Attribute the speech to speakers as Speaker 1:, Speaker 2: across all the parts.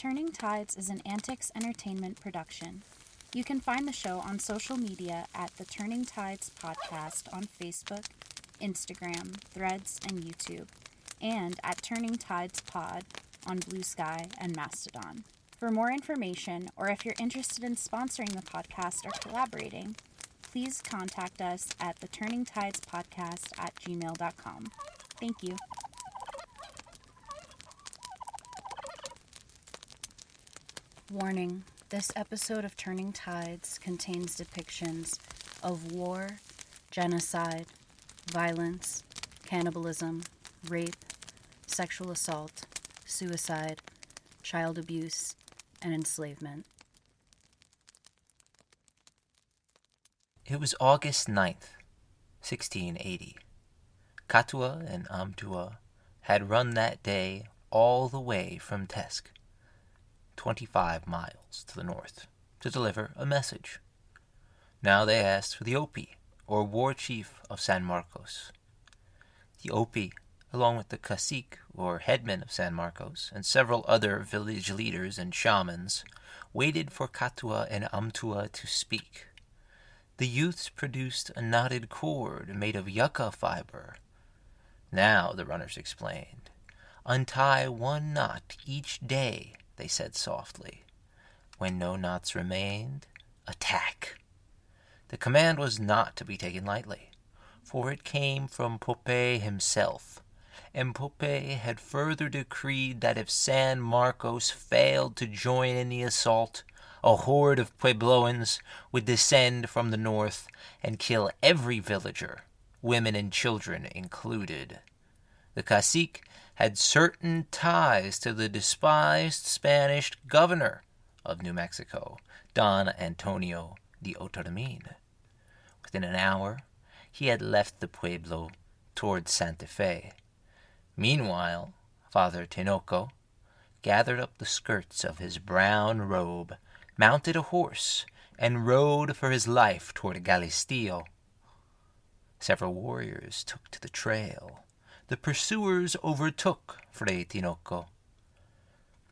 Speaker 1: Turning Tides is an AntiKs entertainment production. You can find the show on social media at the Turning Tides Podcast on Facebook, Instagram, Threads, and YouTube, and at Turning Tides Pod on Bluesky and Mastodon. For more information, or if you're interested in sponsoring the podcast or collaborating, please contact us at theturningtidespodcast@gmail.com. Thank you. Warning: this episode of Turning Tides contains depictions of war, genocide, violence, cannibalism, rape, sexual assault, suicide, child abuse, and enslavement.
Speaker 2: It was August 9th, 1680. Katua and Amtua had run that day all the way from Tesk, 25 miles to the north, to deliver a message. Now they asked for the Opi, or war chief of San Marcos. The Opi, along with the cacique, or headman of San Marcos, and several other village leaders and shamans, waited for Katua and Amtua to speak. The youths produced a knotted cord made of yucca fiber. Now, the runners explained, untie one knot each day, they said softly. When no knots remained, attack. The command was not to be taken lightly, for it came from Pope himself, and Pope had further decreed that if San Marcos failed to join in the assault, a horde of Puebloans would descend from the north and kill every villager, women and children included. The cacique had certain ties to the despised Spanish governor of New Mexico, Don Antonio de Otormin. Within an hour, he had left the pueblo toward Santa Fe. Meanwhile, Father Tinoco gathered up the skirts of his brown robe, mounted a horse, and rode for his life toward Galistillo. Several warriors took to the trail. The pursuers overtook Fray Tinoco.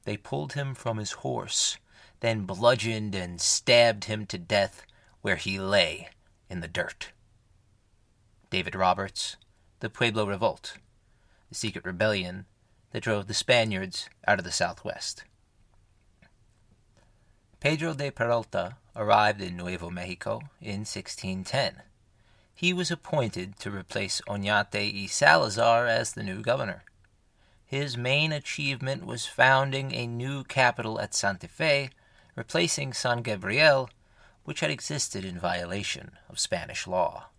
Speaker 2: They pulled him from his horse, then bludgeoned and stabbed him to death where he lay in the dirt. David Roberts, the Pueblo Revolt, the secret rebellion that drove the Spaniards out of the Southwest. Pedro de Peralta arrived in Nuevo Mexico in 1610. He was appointed to replace Oñate y Salazar as the new governor. His main achievement was founding a new capital at Santa Fe, replacing San Gabriel, which had existed in violation of Spanish law.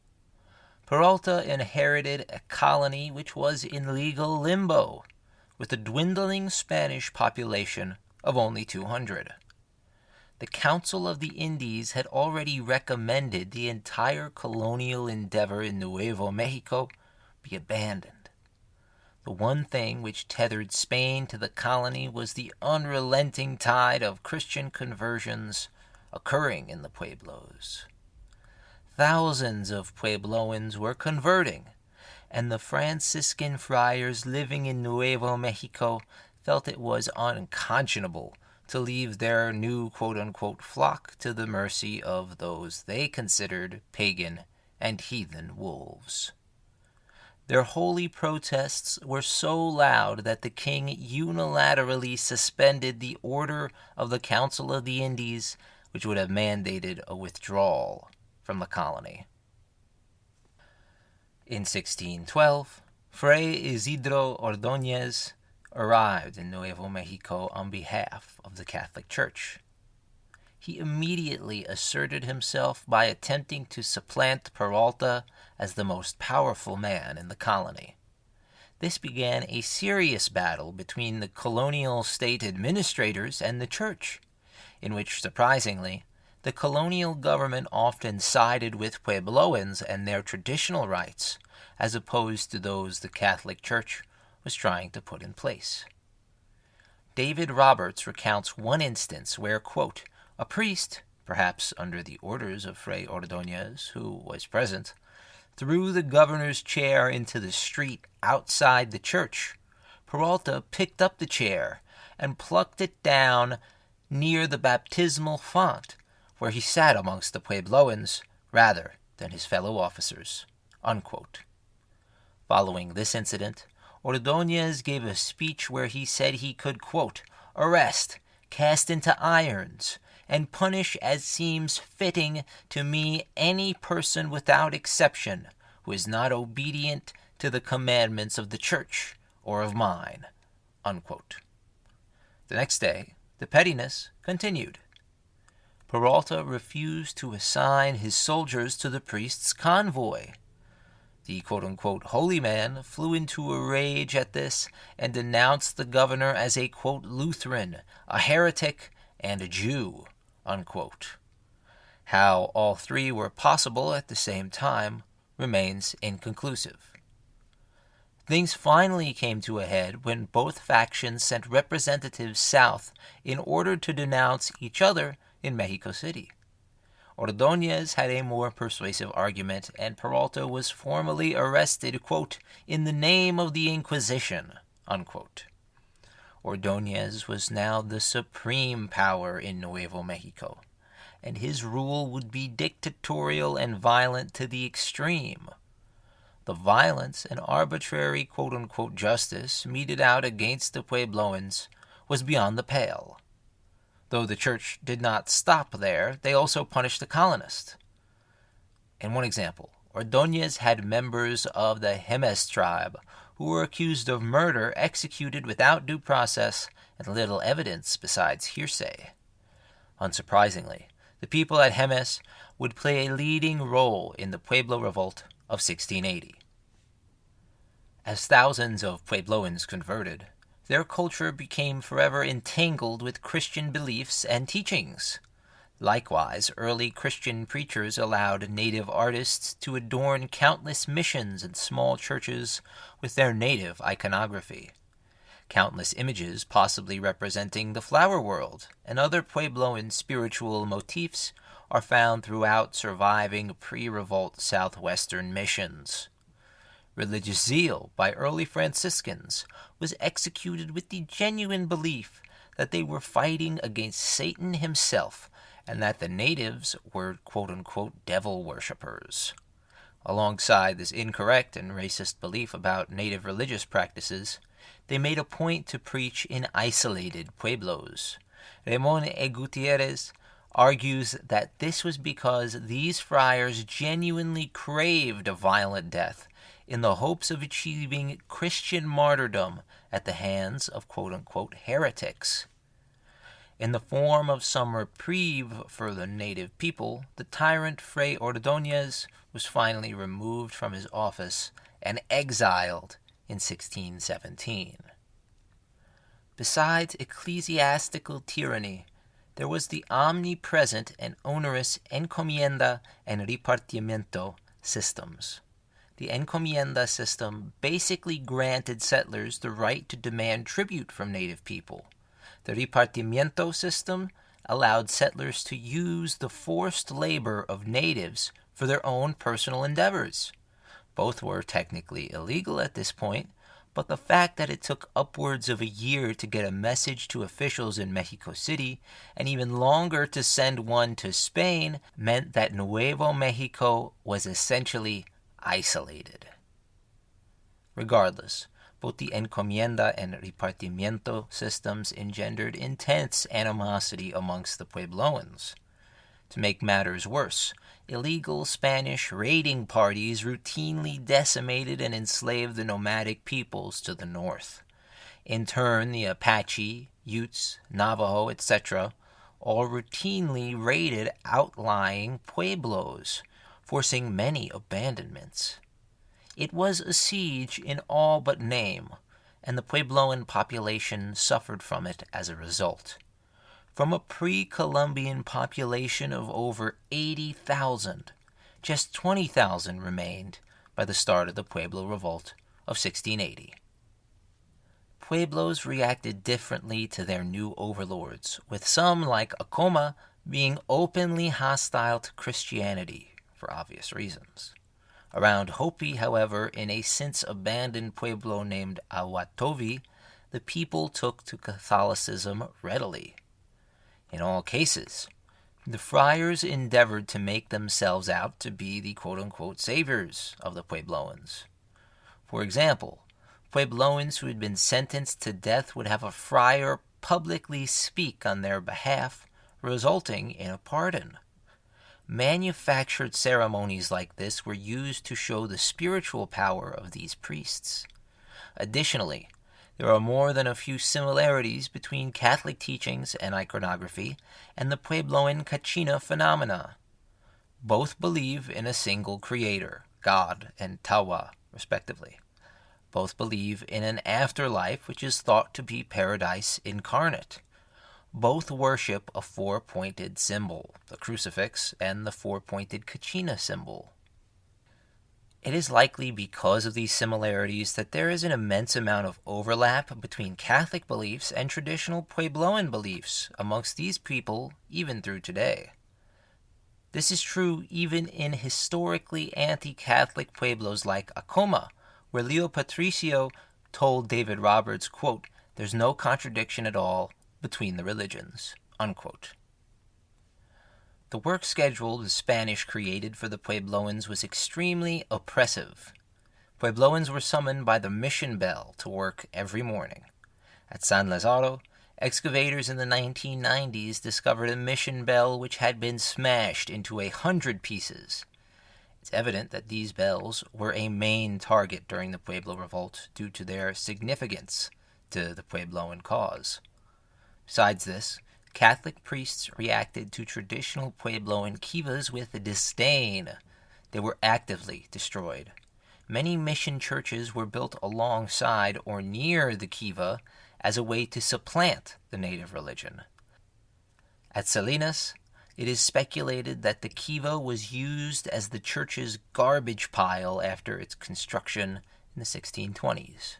Speaker 2: Peralta inherited a colony which was in legal limbo, with a dwindling Spanish population of only 200. The Council of the Indies had already recommended the entire colonial endeavor in Nuevo Mexico be abandoned. The one thing which tethered Spain to the colony was the unrelenting tide of Christian conversions occurring in the Pueblos. Thousands of Puebloans were converting, and the Franciscan friars living in Nuevo Mexico felt it was unconscionable to leave their new quote-unquote flock to the mercy of those they considered pagan and heathen wolves. Their holy protests were so loud that the king unilaterally suspended the order of the Council of the Indies, which would have mandated a withdrawal from the colony. In 1612, Fray Isidro Ordóñez arrived in Nuevo Mexico on behalf of the Catholic Church. He immediately asserted himself by attempting to supplant Peralta as the most powerful man in the colony. This began a serious battle between the colonial state administrators and the Church, in which, surprisingly, the colonial government often sided with Puebloans and their traditional rights, as opposed to those the Catholic Church was trying to put in place. David Roberts recounts one instance where, quote, a priest, perhaps under the orders of Fray Ordóñez, who was present, threw the governor's chair into the street outside the church. Peralta picked up the chair and plucked it down near the baptismal font, where he sat amongst the Puebloans rather than his fellow officers." Unquote. Following this incident, Ordóñez gave a speech where he said he could, quote, "arrest, cast into irons, and punish as seems fitting to me any person without exception who is not obedient to the commandments of the church or of mine." Unquote. The next day, the pettiness continued. Peralta refused to assign his soldiers to the priest's convoy. The quote-unquote holy man flew into a rage at this and denounced the governor as a, quote, Lutheran, a heretic, and a Jew. Unquote. How all three were possible at the same time remains inconclusive. Things finally came to a head when both factions sent representatives south in order to denounce each other in Mexico City. Ordóñez had a more persuasive argument, and Peralta was formally arrested, quote, "in the name of the Inquisition." Unquote. Ordóñez was now the supreme power in Nuevo Mexico, and his rule would be dictatorial and violent to the extreme. The violence and arbitrary quote-unquote justice meted out against the Puebloans was beyond the pale. Though the church did not stop there, they also punished the colonists. In one example, Ordóñez had members of the Jemez tribe who were accused of murder executed without due process and little evidence besides hearsay. Unsurprisingly, the people at Jemez would play a leading role in the Pueblo Revolt of 1680. As thousands of Puebloans converted, their culture became forever entangled with Christian beliefs and teachings. Likewise, early Christian preachers allowed native artists to adorn countless missions and small churches with their native iconography. Countless images possibly representing the flower world and other Puebloan spiritual motifs are found throughout surviving pre-revolt southwestern missions. Religious zeal by early Franciscans was executed with the genuine belief that they were fighting against Satan himself and that the natives were quote-unquote devil worshippers. Alongside this incorrect and racist belief about native religious practices, they made a point to preach in isolated pueblos. Ramon E. Gutierrez argues that this was because these friars genuinely craved a violent death in the hopes of achieving Christian martyrdom at the hands of quote-unquote heretics. In the form of some reprieve for the native people, the tyrant Fray Ordóñez was finally removed from his office and exiled in 1617. Besides ecclesiastical tyranny, there was the omnipresent and onerous encomienda and repartimiento systems. The encomienda system basically granted settlers the right to demand tribute from native people. The repartimiento system allowed settlers to use the forced labor of natives for their own personal endeavors. Both were technically illegal at this point, but the fact that it took upwards of a year to get a message to officials in Mexico City, and even longer to send one to Spain, meant that Nuevo Mexico was essentially isolated. Regardless, both the encomienda and repartimiento systems engendered intense animosity amongst the Puebloans. To make matters worse, illegal Spanish raiding parties routinely decimated and enslaved the nomadic peoples to the north. In turn, the Apache, Utes, Navajo, etc., all routinely raided outlying pueblos, forcing many abandonments. It was a siege in all but name, and the Puebloan population suffered from it as a result. From a pre-Columbian population of over 80,000, just 20,000 remained by the start of the Pueblo Revolt of 1680. Pueblos reacted differently to their new overlords, with some, like Acoma, being openly hostile to Christianity for obvious reasons. Around Hopi, however, in a since-abandoned pueblo named Awatovi, the people took to Catholicism readily. In all cases, the friars endeavored to make themselves out to be the quote-unquote saviors of the Puebloans. For example, Puebloans who had been sentenced to death would have a friar publicly speak on their behalf, resulting in a pardon. Manufactured ceremonies like this were used to show the spiritual power of these priests. Additionally, there are more than a few similarities between Catholic teachings and iconography and the Puebloan Kachina phenomena. Both believe in a single creator, God and Tawa, respectively. Both believe in an afterlife which is thought to be paradise incarnate. Both worship a four-pointed symbol, the crucifix, and the four-pointed Kachina symbol. It is likely because of these similarities that there is an immense amount of overlap between Catholic beliefs and traditional Puebloan beliefs amongst these people even through today. This is true even in historically anti-Catholic pueblos like Acoma, where Leo Patricio told David Roberts, quote, "There's no contradiction at all between the religions," unquote. The work schedule the Spanish created for the Puebloans was extremely oppressive. Puebloans were summoned by the mission bell to work every morning. At San Lazaro, excavators in the 1990s discovered a mission bell which had been smashed into 100 pieces. It's evident that these bells were a main target during the Pueblo Revolt due to their significance to the Puebloan cause. Besides this, Catholic priests reacted to traditional Puebloan kivas with disdain. They were actively destroyed. Many mission churches were built alongside or near the kiva as a way to supplant the native religion. At Salinas, it is speculated that the kiva was used as the church's garbage pile after its construction in the 1620s.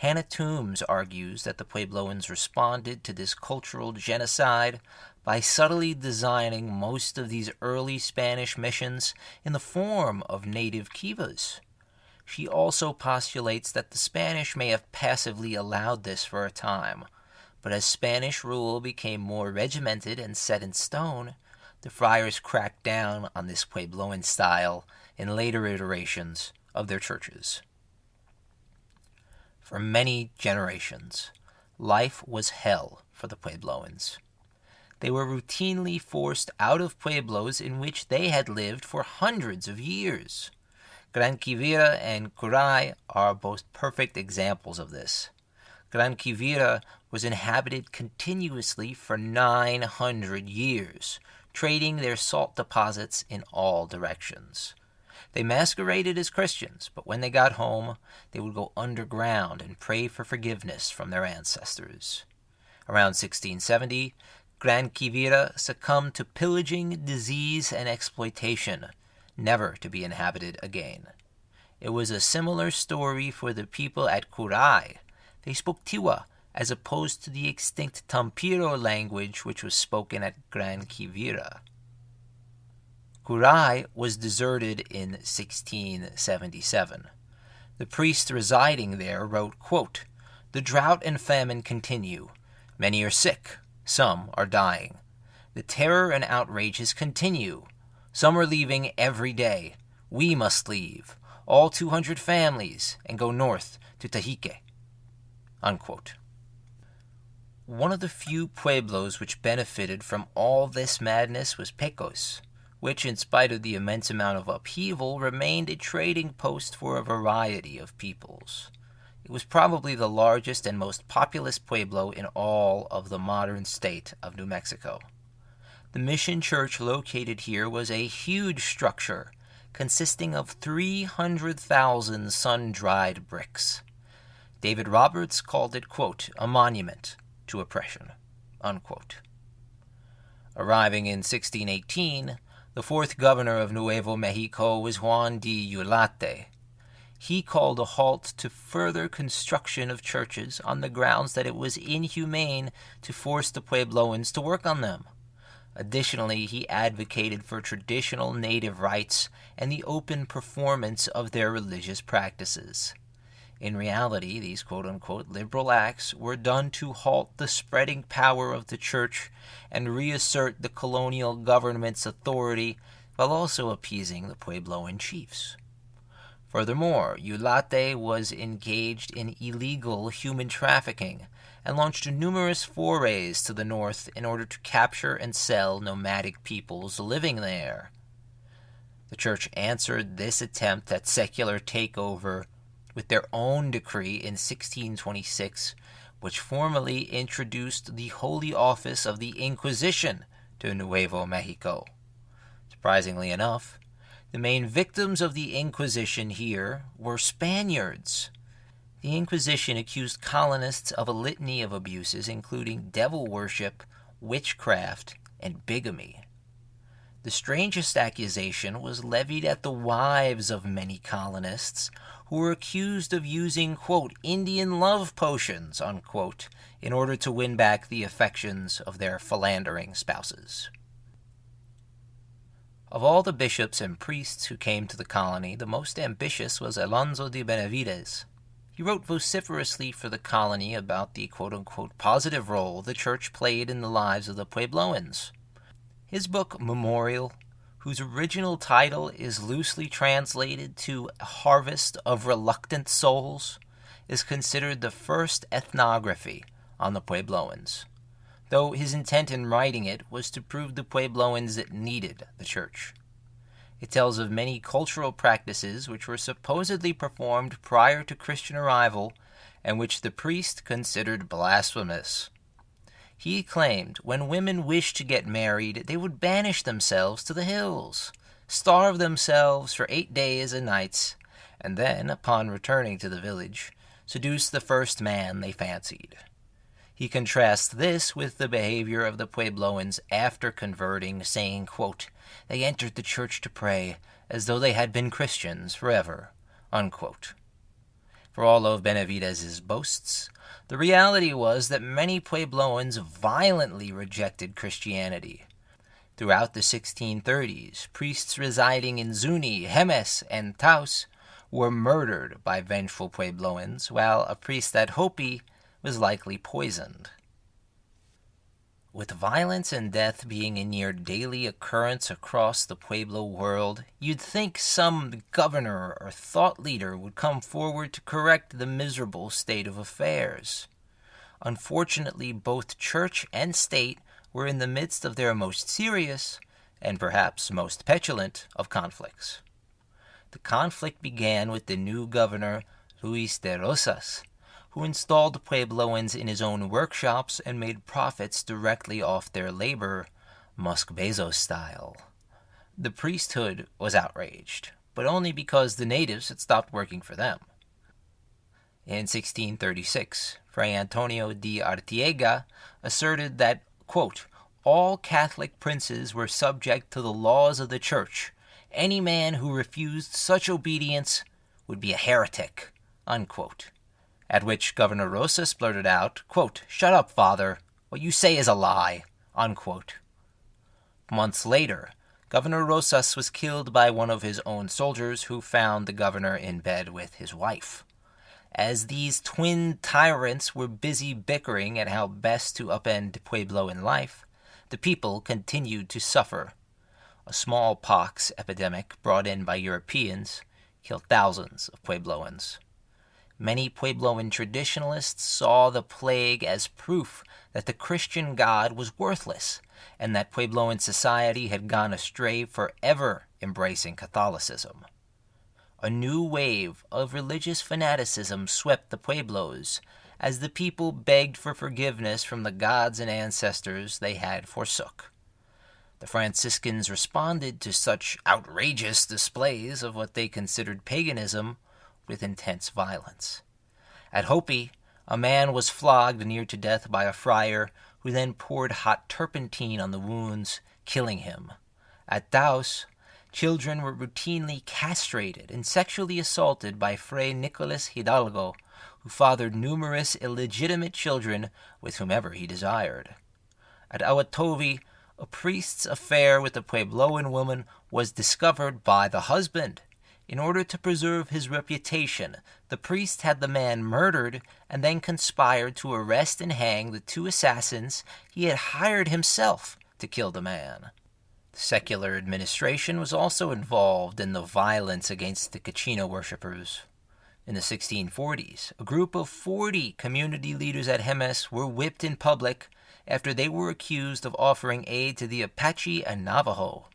Speaker 2: Hannah Toombs argues that the Puebloans responded to this cultural genocide by subtly designing most of these early Spanish missions in the form of native kivas. She also postulates that the Spanish may have passively allowed this for a time, but as Spanish rule became more regimented and set in stone, the friars cracked down on this Puebloan style in later iterations of their churches. For many generations, life was hell for the Puebloans. They were routinely forced out of pueblos in which they had lived for hundreds of years. Gran Quivira and Curay are both perfect examples of this. Gran Quivira was inhabited continuously for 900 years, trading their salt deposits in all directions. They masqueraded as Christians, but when they got home, they would go underground and pray for forgiveness from their ancestors. Around 1670, Gran Quivira succumbed to pillaging, disease, and exploitation, never to be inhabited again. It was a similar story for the people at Curay. They spoke Tiwa, as opposed to the extinct Tampiro language which was spoken at Gran Quivira. Curay was deserted in 1677. The priest residing there wrote, quote, "The drought and famine continue. Many are sick. Some are dying. The terror and outrages continue. Some are leaving every day. We must leave, all 200 families, and go north to Tahique." Unquote. One of the few pueblos which benefited from all this madness was Pecos, which, in spite of the immense amount of upheaval, remained a trading post for a variety of peoples. It was probably the largest and most populous pueblo in all of the modern state of New Mexico. The mission church located here was a huge structure consisting of 300,000 sun-dried bricks. David Roberts called it, quote, "a monument to oppression," unquote. Arriving in 1618, the fourth governor of Nuevo Mexico was Juan de Ulate. He called a halt to further construction of churches on the grounds that it was inhumane to force the Puebloans to work on them. Additionally, he advocated for traditional native rights and the open performance of their religious practices. In reality, these quote-unquote liberal acts were done to halt the spreading power of the church and reassert the colonial government's authority while also appeasing the Puebloan chiefs. Furthermore, Ulate was engaged in illegal human trafficking and launched numerous forays to the north in order to capture and sell nomadic peoples living there. The church answered this attempt at secular takeover with their own decree in 1626, which formally introduced the Holy Office of the Inquisition to Nuevo Mexico. Surprisingly enough, the main victims of the Inquisition here were Spaniards. The Inquisition accused colonists of a litany of abuses, including devil worship, witchcraft, and bigamy. The strangest accusation was levied at the wives of many colonists who were accused of using, quote, Indian love potions, unquote, in order to win back the affections of their philandering spouses. Of all the bishops and priests who came to the colony, the most ambitious was Alonso de Benavides. He wrote vociferously for the colony about the quote-unquote positive role the church played in the lives of the Puebloans. His book, Memorial, whose original title is loosely translated to Harvest of Reluctant Souls, is considered the first ethnography on the Puebloans, though his intent in writing it was to prove the Puebloans needed the church. It tells of many cultural practices which were supposedly performed prior to Christian arrival and which the priest considered blasphemous. He claimed when women wished to get married, they would banish themselves to the hills, starve themselves for 8 days and nights, and then, upon returning to the village, seduce the first man they fancied. He contrasts this with the behavior of the Puebloans after converting, saying, quote, they entered the church to pray as though they had been Christians forever, unquote. For all of Benavides' boasts, the reality was that many Puebloans violently rejected Christianity. Throughout the 1630s, priests residing in Zuni, Jemez, and Taos were murdered by vengeful Puebloans, while a priest at Hopi was likely poisoned. With violence and death being a near daily occurrence across the Pueblo world, you'd think some governor or thought leader would come forward to correct the miserable state of affairs. Unfortunately, both church and state were in the midst of their most serious, and perhaps most petulant, of conflicts. The conflict began with the new governor, Luis de Rosas, who installed Puebloans in his own workshops and made profits directly off their labor, Musk Bezos style. The priesthood was outraged, but only because the natives had stopped working for them. In 1636, Fray Antonio de Artiega asserted that, quote, all Catholic princes were subject to the laws of the church. Any man who refused such obedience would be a heretic, unquote. At which Governor Rosas blurted out, quote, shut up, father. What you say is a lie, unquote. Months later, Governor Rosas was killed by one of his own soldiers who found the governor in bed with his wife. As these twin tyrants were busy bickering at how best to upend Puebloan life, the people continued to suffer. A smallpox epidemic brought in by Europeans killed thousands of Puebloans. Many Puebloan traditionalists saw the plague as proof that the Christian God was worthless and that Puebloan society had gone astray forever embracing Catholicism. A new wave of religious fanaticism swept the Pueblos as the people begged for forgiveness from the gods and ancestors they had forsook. The Franciscans responded to such outrageous displays of what they considered paganism with intense violence. At Hopi, a man was flogged near to death by a friar who then poured hot turpentine on the wounds, killing him. At Taos, children were routinely castrated and sexually assaulted by Fray Nicolas Hidalgo, who fathered numerous illegitimate children with whomever he desired. At Awatovi, a priest's affair with a Puebloan woman was discovered by the husband. In order to preserve his reputation, the priest had the man murdered and then conspired to arrest and hang the 2 assassins he had hired himself to kill the man. The secular administration was also involved in the violence against the Kachina worshippers. In the 1640s, a group of 40 community leaders at Jemez were whipped in public after they were accused of offering aid to the Apache and Navajo.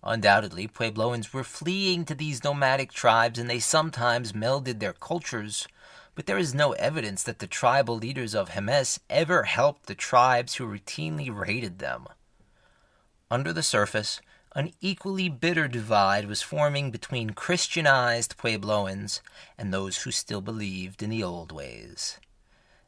Speaker 2: Undoubtedly, Puebloans were fleeing to these nomadic tribes and they sometimes melded their cultures, but there is no evidence that the tribal leaders of Jemez ever helped the tribes who routinely raided them. Under the surface, an equally bitter divide was forming between Christianized Puebloans and those who still believed in the old ways.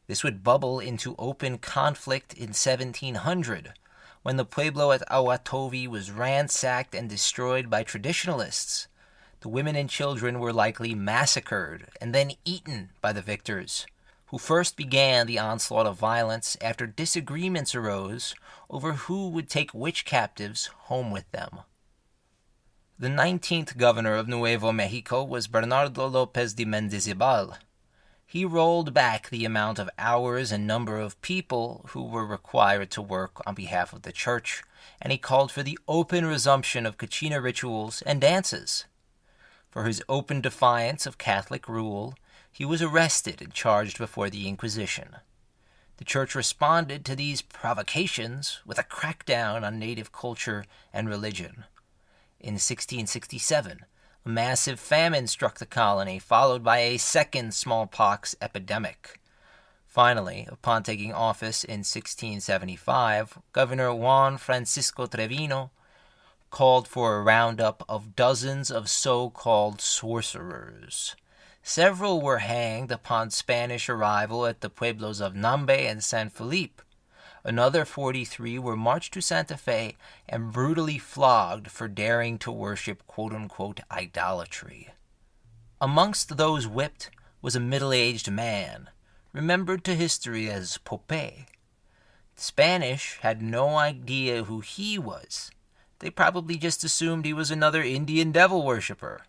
Speaker 2: This would bubble into open conflict in 1700, when the Pueblo at Awatovi was ransacked and destroyed by traditionalists. The women and children were likely massacred and then eaten by the victors, who first began the onslaught of violence after disagreements arose over who would take which captives home with them. The 19th governor of Nuevo Mexico was Bernardo López de Mendizabal. He rolled back the amount of hours and number of people who were required to work on behalf of the church, and he called for the open resumption of Kachina rituals and dances. For his open defiance of Catholic rule, he was arrested and charged before the Inquisition. The church responded to these provocations with a crackdown on native culture and religion. In 1667, a massive famine struck the colony, followed by a second smallpox epidemic. Finally, upon taking office in 1675, Governor Juan Francisco Trevino called for a roundup of dozens of so-called sorcerers. Several were hanged upon Spanish arrival at the pueblos of Nambe and San Felipe. Another 43 were marched to Santa Fe and brutally flogged for daring to worship quote-unquote idolatry. Amongst those whipped was a middle-aged man, remembered to history as Pope. The Spanish had no idea who he was. They probably just assumed he was another Indian devil worshipper.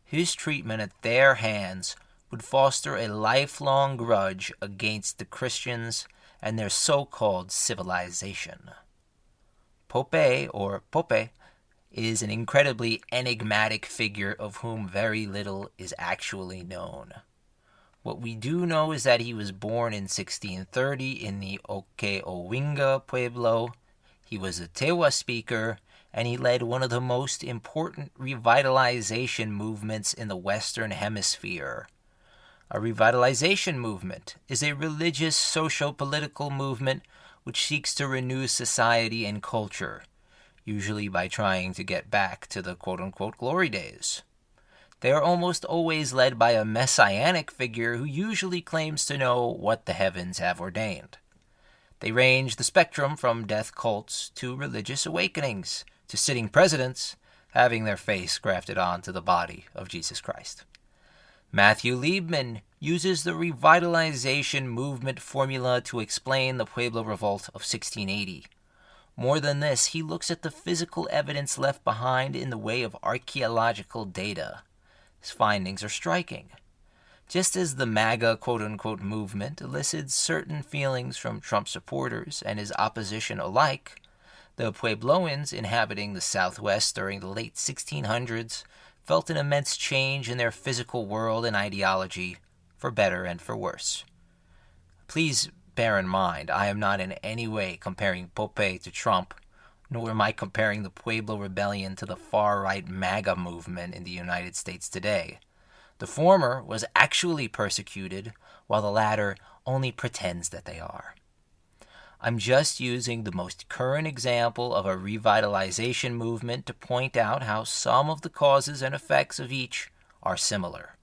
Speaker 2: His treatment at their hands would foster a lifelong grudge against the Christians and their so-called civilization. Pope, or Pope, is an incredibly enigmatic figure of whom very little is actually known. What we do know is that he was born in 1630 in the Okeowinga Pueblo. He was a Tewa speaker, and he led one of the most important revitalization movements in the Western Hemisphere. A revitalization movement is a religious, socio-political movement which seeks to renew society and culture, usually by trying to get back to the quote-unquote glory days. They are almost always led by a messianic figure who usually claims to know what the heavens have ordained. They range the spectrum from death cults to religious awakenings, to sitting presidents having their face grafted onto the body of Jesus Christ. Matthew Liebman uses the revitalization movement formula to explain the Pueblo Revolt of 1680. More than this, he looks at the physical evidence left behind in the way of archaeological data. His findings are striking. Just as the MAGA quote-unquote movement elicited certain feelings from Trump supporters and his opposition alike, the Puebloans inhabiting the Southwest during the late 1600s felt an immense change in their physical world and ideology, for better and for worse. Please bear in mind, I am not in any way comparing Pope to Trump, nor am I comparing the Pueblo Rebellion to the far-right MAGA movement in the United States today. The former was actually persecuted, while the latter only pretends that they are. I'm just using the most current example of a revitalization movement to point out how some of the causes and effects of each are similar.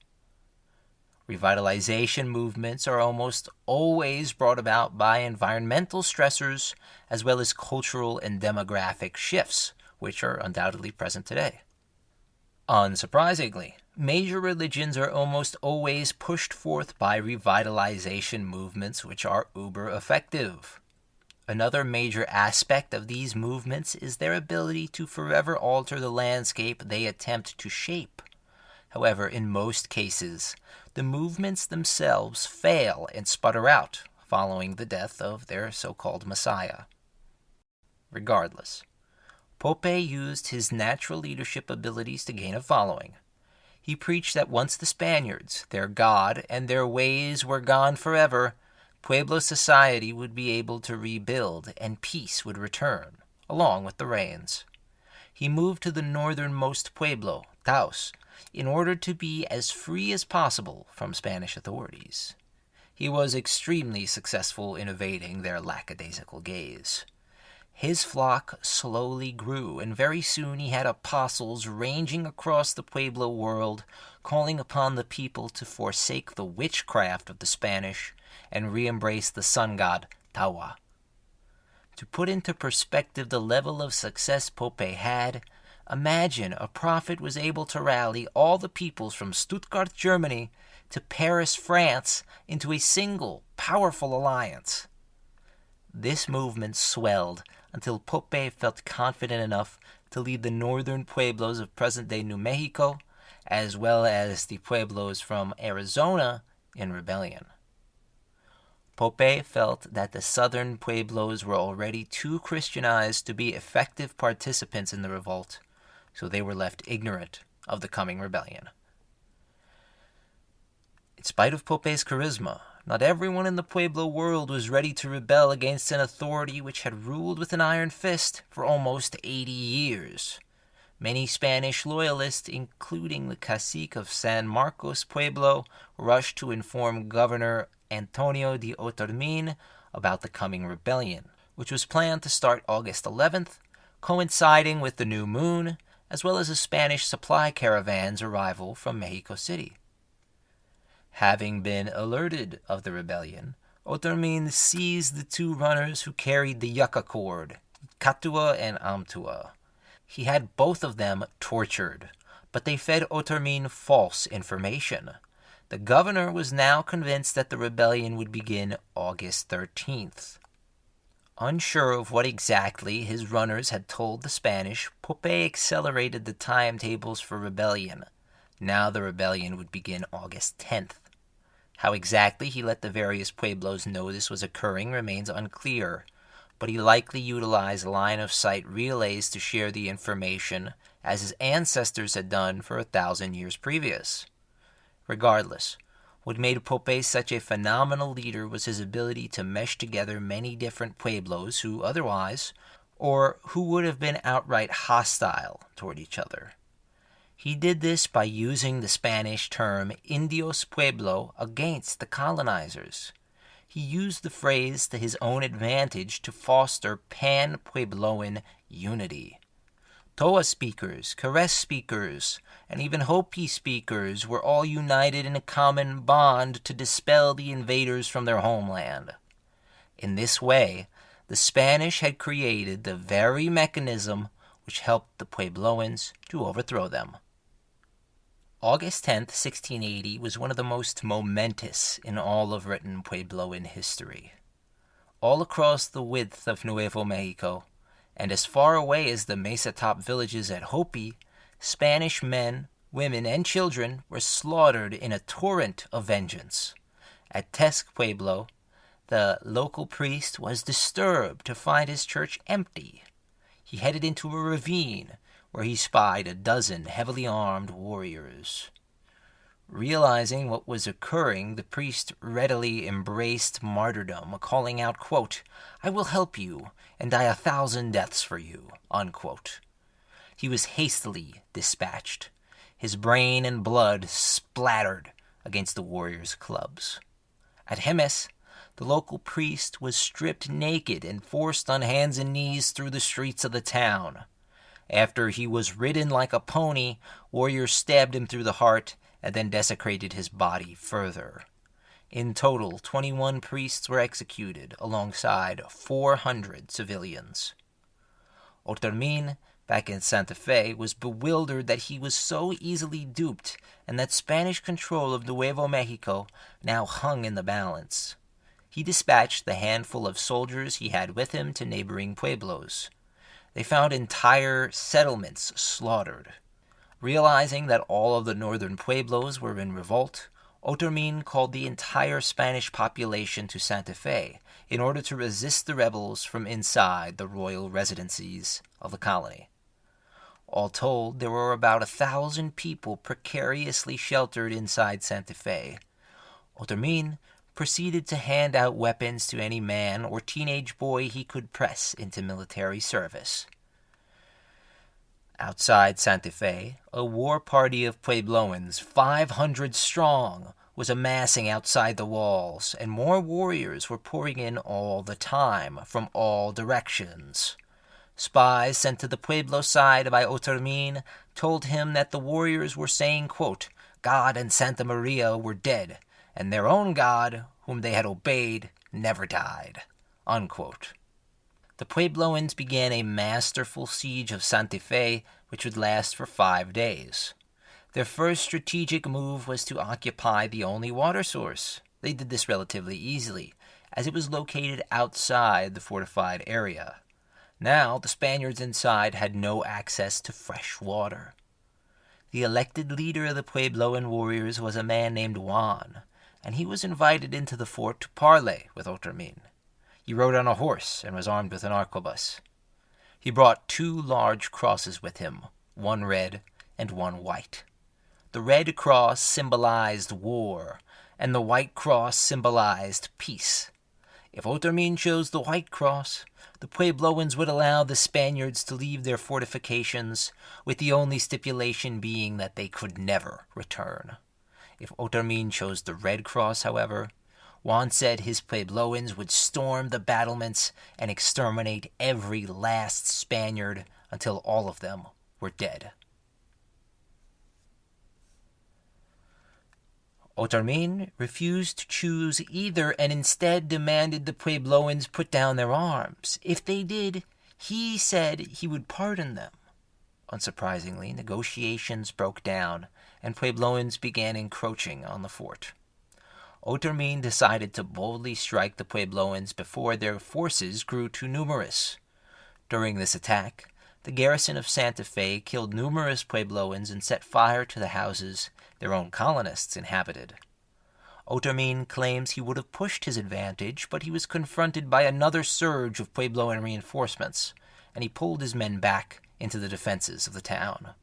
Speaker 2: Revitalization movements are almost always brought about by environmental stressors as well as cultural and demographic shifts, which are undoubtedly present today. Unsurprisingly, major religions are almost always pushed forth by revitalization movements which are uber effective. Another major aspect of these movements is their ability to forever alter the landscape they attempt to shape. However, in most cases, the movements themselves fail and sputter out following the death of their so-called messiah. Regardless, Pope used his natural leadership abilities to gain a following. He preached that once the Spaniards, their god, and their ways were gone forever, Pueblo society would be able to rebuild and peace would return, along with the rains. He moved to the northernmost Pueblo, Taos, in order to be as free as possible from Spanish authorities. He was extremely successful in evading their lackadaisical gaze. His flock slowly grew, and very soon he had apostles ranging across the Pueblo world, calling upon the people to forsake the witchcraft of the Spanish and re-embrace the sun god Tawa. To put into perspective the level of success Pope had, imagine a prophet was able to rally all the peoples from Stuttgart, Germany, to Paris, France, into a single, powerful alliance. This movement swelled until Pope felt confident enough to lead the northern pueblos of present-day New Mexico, as well as the pueblos from Arizona, in rebellion. Pope felt that the southern pueblos were already too Christianized to be effective participants in the revolt, so they were left ignorant of the coming rebellion. In spite of Pope's charisma, not everyone in the Pueblo world was ready to rebel against an authority which had ruled with an iron fist for almost 80 years. Many Spanish loyalists, including the cacique of San Marcos Pueblo, rushed to inform Governor Antonio de Otormin about the coming rebellion, which was planned to start August 11th, coinciding with the new moon, as well as a Spanish supply caravan's arrival from Mexico City. Having been alerted of the rebellion, Otormin seized the two runners who carried the yucca cord, Catua and Amtua. He had both of them tortured, but they fed Otormin false information. The governor was now convinced that the rebellion would begin August 13th. Unsure of what exactly his runners had told the Spanish, Pope accelerated the timetables for rebellion. Now the rebellion would begin August 10th. How exactly he let the various pueblos know this was occurring remains unclear, but he likely utilized line-of-sight relays to share the information, as his ancestors had done for 1,000 years previous. Regardless, what made Pope such a phenomenal leader was his ability to mesh together many different pueblos who otherwise, or who would have been outright hostile toward each other. He did this by using the Spanish term Indios Pueblo against the colonizers. He used the phrase to his own advantage to foster pan-Puebloan unity. Toa speakers, Caress speakers, and even Hopi speakers were all united in a common bond to dispel the invaders from their homeland. In this way, the Spanish had created the very mechanism which helped the Puebloans to overthrow them. August 10th, 1680 was one of the most momentous in all of written Puebloan history. All across the width of Nuevo Mexico, and as far away as the mesa-top villages at Hopi, Spanish men, women, and children were slaughtered in a torrent of vengeance. At Tesc Pueblo, the local priest was disturbed to find his church empty. He headed into a ravine, where he spied a dozen heavily armed warriors. Realizing what was occurring, the priest readily embraced martyrdom, calling out, quote, "I will help you, and die 1,000 deaths for you," unquote. He was hastily dispatched, his brain and blood splattered against the warriors' clubs. At Jemez, the local priest was stripped naked and forced on hands and knees through the streets of the town. After he was ridden like a pony, warriors stabbed him through the heart and then desecrated his body further. In total, 21 priests were executed alongside 400 civilians. Otormin, back in Santa Fe, was bewildered that he was so easily duped and that Spanish control of Nuevo Mexico now hung in the balance. He dispatched the handful of soldiers he had with him to neighboring pueblos. They found entire settlements slaughtered. Realizing that all of the northern pueblos were in revolt, Otormin called the entire Spanish population to Santa Fe in order to resist the rebels from inside the royal residencies of the colony. All told, there were about 1,000 people precariously sheltered inside Santa Fe. Otormin proceeded to hand out weapons to any man or teenage boy he could press into military service. Outside Santa Fe, a war party of Puebloans, 500 strong, was amassing outside the walls, and more warriors were pouring in all the time, from all directions. Spies sent to the Pueblo side by Otormin told him that the warriors were saying, quote, God and Santa Maria were dead, and their own God, whom they had obeyed, never died. Unquote. The Puebloans began a masterful siege of Santa Fe, which would last for 5 days. Their first strategic move was to occupy the only water source. They did this relatively easily, as it was located outside the fortified area. Now, the Spaniards inside had no access to fresh water. The elected leader of the Puebloan warriors was a man named Juan, and he was invited into the fort to parley with Otormin. He rode on a horse and was armed with an arquebus. He brought 2 large crosses with him, one red and one white. The red cross symbolized war, and the white cross symbolized peace. If Otormin chose the white cross, the Puebloans would allow the Spaniards to leave their fortifications, with the only stipulation being that they could never return. If Otormin chose the red cross, however, Juan said his Puebloans would storm the battlements and exterminate every last Spaniard until all of them were dead. Otormin refused to choose either and instead demanded the Puebloans put down their arms. If they did, he said he would pardon them. Unsurprisingly, negotiations broke down, and Puebloans began encroaching on the fort. Otormin decided to boldly strike the Puebloans before their forces grew too numerous. During this attack, the garrison of Santa Fe killed numerous Puebloans and set fire to the houses their own colonists inhabited. Otormin claims he would have pushed his advantage, but he was confronted by another surge of Puebloan reinforcements, and he pulled his men back into the defenses of the town.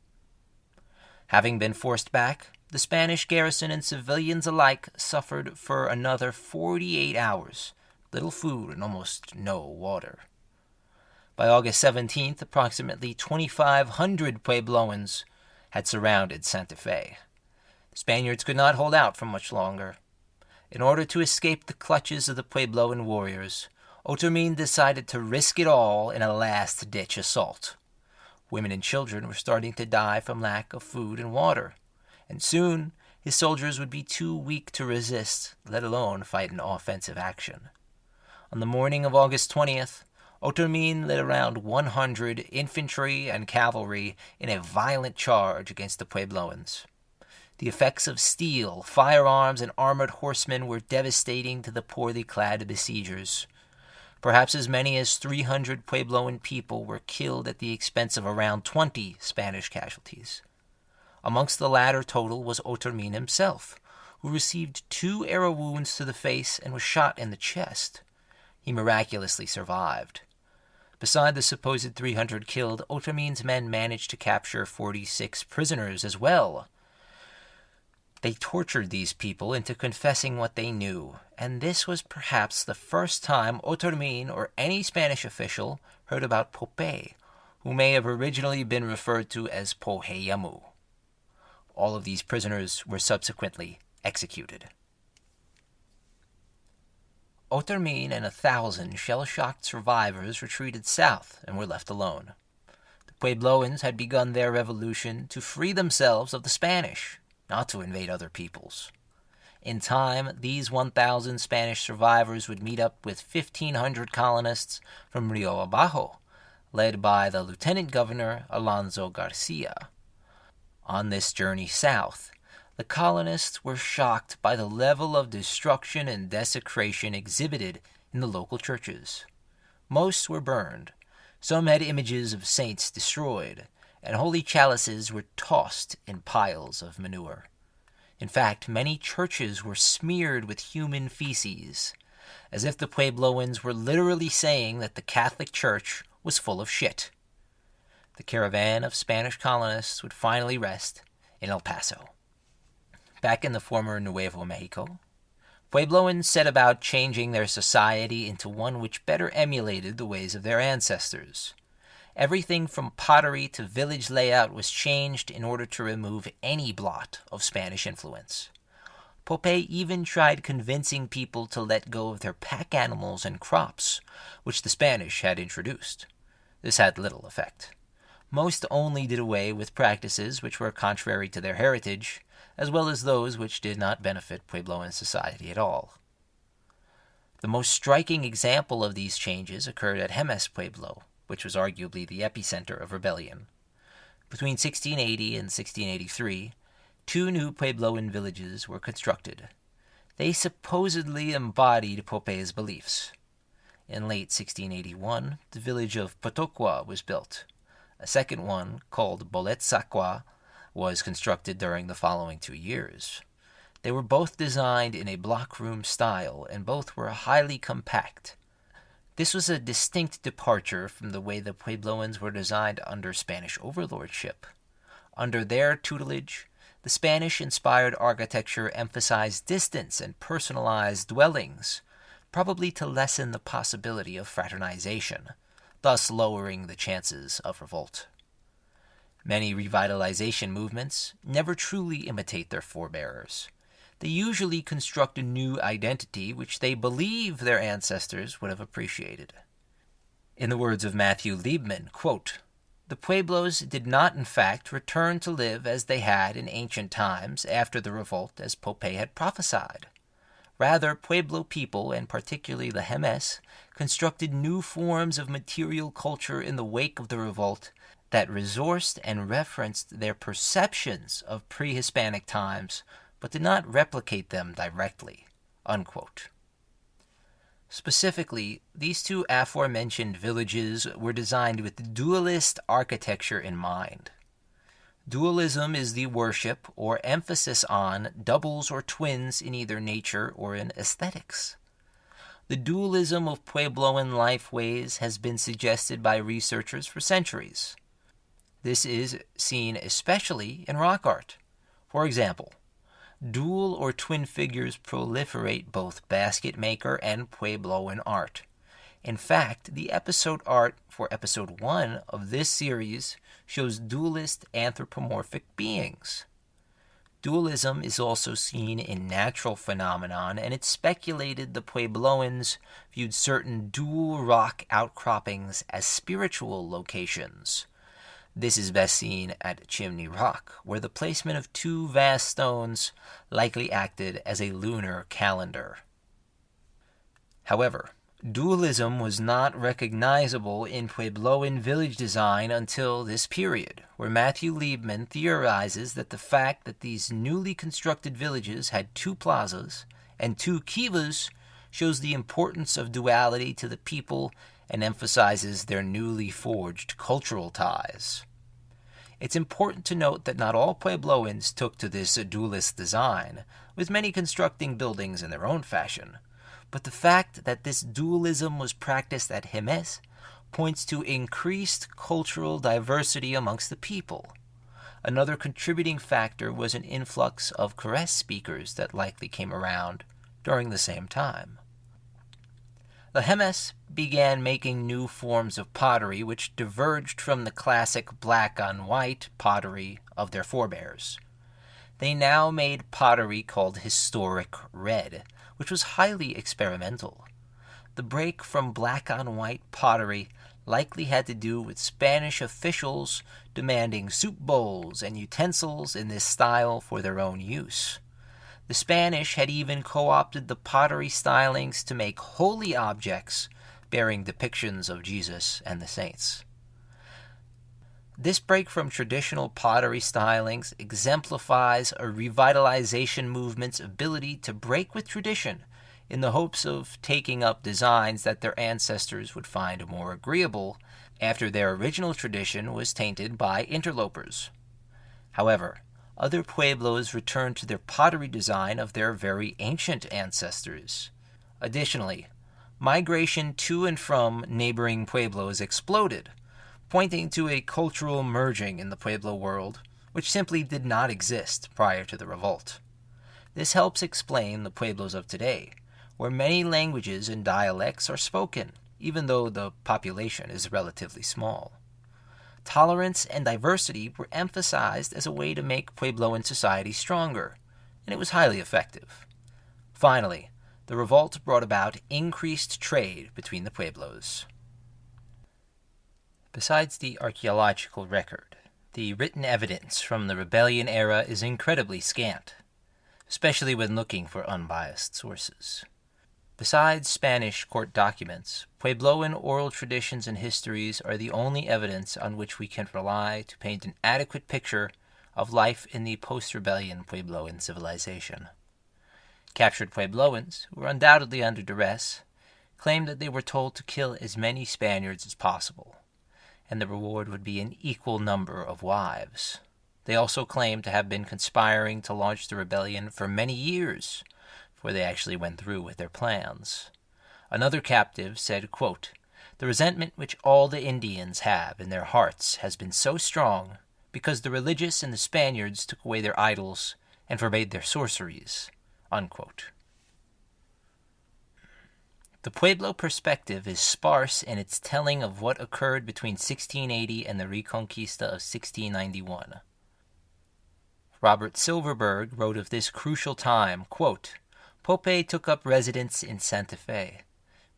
Speaker 2: Having been forced back, the Spanish garrison and civilians alike suffered for another 48 hours, little food and almost no water. By August 17th, approximately 2,500 Puebloans had surrounded Santa Fe. Spaniards could not hold out for much longer. In order to escape the clutches of the Puebloan warriors, Otormin decided to risk it all in a last-ditch assault. Women and children were starting to die from lack of food and water, and soon his soldiers would be too weak to resist, let alone fight an offensive action. On the morning of August 20th, Otormin led around 100 infantry and cavalry in a violent charge against the Puebloans. The effects of steel, firearms, and armored horsemen were devastating to the poorly clad besiegers. Perhaps as many as 300 Puebloan people were killed at the expense of around 20 Spanish casualties. Amongst the latter total was Otormin himself, who received 2 arrow wounds to the face and was shot in the chest. He miraculously survived. Beside the supposed 300 killed, Otormin's men managed to capture 46 prisoners as well. They tortured these people into confessing what they knew, and this was perhaps the first time Otormin or any Spanish official heard about Pope, who may have originally been referred to as Poheyamu. All of these prisoners were subsequently executed. Otormin and 1,000 shell-shocked survivors retreated south and were left alone. The Puebloans had begun their revolution to free themselves of the Spanish, not to invade other peoples. In time, these 1,000 Spanish survivors would meet up with 1,500 colonists from Rio Abajo, led by the Lieutenant Governor Alonso Garcia. On this journey south, the colonists were shocked by the level of destruction and desecration exhibited in the local churches. Most were burned. Some had images of saints destroyed, and holy chalices were tossed in piles of manure. In fact, many churches were smeared with human feces, as if the Puebloans were literally saying that the Catholic Church was full of shit. The caravan of Spanish colonists would finally rest in El Paso. Back in the former Nuevo Mexico, Puebloans set about changing their society into one which better emulated the ways of their ancestors. Everything from pottery to village layout was changed in order to remove any blot of Spanish influence. Pope even tried convincing people to let go of their pack animals and crops, which the Spanish had introduced. This had little effect. Most only did away with practices which were contrary to their heritage, as well as those which did not benefit Puebloan society at all. The most striking example of these changes occurred at Jemez Pueblo, which was arguably the epicenter of rebellion. Between 1680 and 1683, 2 new Puebloan villages were constructed. They supposedly embodied Pope's beliefs. In late 1681, the village of Potocua was built. A second one, called Boletsacua, was constructed during the following 2 years. They were both designed in a block-room style, and both were highly compact. This was a distinct departure from the way the Puebloans were designed under Spanish overlordship. Under their tutelage, the Spanish-inspired architecture emphasized distance and personalized dwellings, probably to lessen the possibility of fraternization, thus lowering the chances of revolt. Many revitalization movements never truly imitate their forebears. They usually construct a new identity which they believe their ancestors would have appreciated. In the words of Matthew Liebman, quote, "The Pueblos did not in fact return to live as they had in ancient times after the revolt as Pope had prophesied. Rather, Pueblo people, and particularly the Jemez, constructed new forms of material culture in the wake of the revolt that resourced and referenced their perceptions of pre-Hispanic times, but did not replicate them directly." Unquote. Specifically, these 2 aforementioned villages were designed with dualist architecture in mind. Dualism is the worship or emphasis on doubles or twins in either nature or in aesthetics. The dualism of Puebloan lifeways has been suggested by researchers for centuries. This is seen especially in rock art. For example, dual or twin figures proliferate both basket maker and Puebloan art. In fact, the episode art for episode 1 of this series shows dualist anthropomorphic beings. Dualism is also seen in natural phenomenon, and it's speculated the Puebloans viewed certain dual rock outcroppings as spiritual locations. This is best seen at Chimney Rock, where the placement of 2 vast stones likely acted as a lunar calendar. However, dualism was not recognizable in Puebloan village design until this period, where Matthew Liebman theorizes that the fact that these newly constructed villages had 2 plazas and 2 kivas shows the importance of duality to the people and emphasizes their newly forged cultural ties. It's important to note that not all Puebloans took to this dualist design, with many constructing buildings in their own fashion, but the fact that this dualism was practiced at Jemez points to increased cultural diversity amongst the people. Another contributing factor was an influx of Carez speakers that likely came around during the same time. The Jemez began making new forms of pottery which diverged from the classic black-on-white pottery of their forebears. They now made pottery called historic red, which was highly experimental. The break from black-on-white pottery likely had to do with Spanish officials demanding soup bowls and utensils in this style for their own use. The Spanish had even co-opted the pottery stylings to make holy objects bearing depictions of Jesus and the saints. This break from traditional pottery stylings exemplifies a revitalization movement's ability to break with tradition in the hopes of taking up designs that their ancestors would find more agreeable after their original tradition was tainted by interlopers. However, other Pueblos returned to their pottery design of their very ancient ancestors. Additionally, migration to and from neighboring Pueblos exploded, pointing to a cultural merging in the Pueblo world, which simply did not exist prior to the revolt. This helps explain the Pueblos of today, where many languages and dialects are spoken, even though the population is relatively small. Tolerance and diversity were emphasized as a way to make Puebloan society stronger, and it was highly effective. Finally, the revolt brought about increased trade between the Pueblos. Besides the archaeological record, the written evidence from the rebellion era is incredibly scant, especially when looking for unbiased sources. Besides Spanish court documents, Puebloan oral traditions and histories are the only evidence on which we can rely to paint an adequate picture of life in the post-rebellion Puebloan civilization. Captured Puebloans, who were undoubtedly under duress, claimed that they were told to kill as many Spaniards as possible, and the reward would be an equal number of wives. They also claimed to have been conspiring to launch the rebellion for many years, before they actually went through with their plans. Another captive said, quote, "The resentment which all the Indians have in their hearts has been so strong because the religious and the Spaniards took away their idols and forbade their sorceries." Unquote. The Pueblo perspective is sparse in its telling of what occurred between 1680 and the Reconquista of 1691. Robert Silverberg wrote of this crucial time, quote, "Pope took up residence in Santa Fe,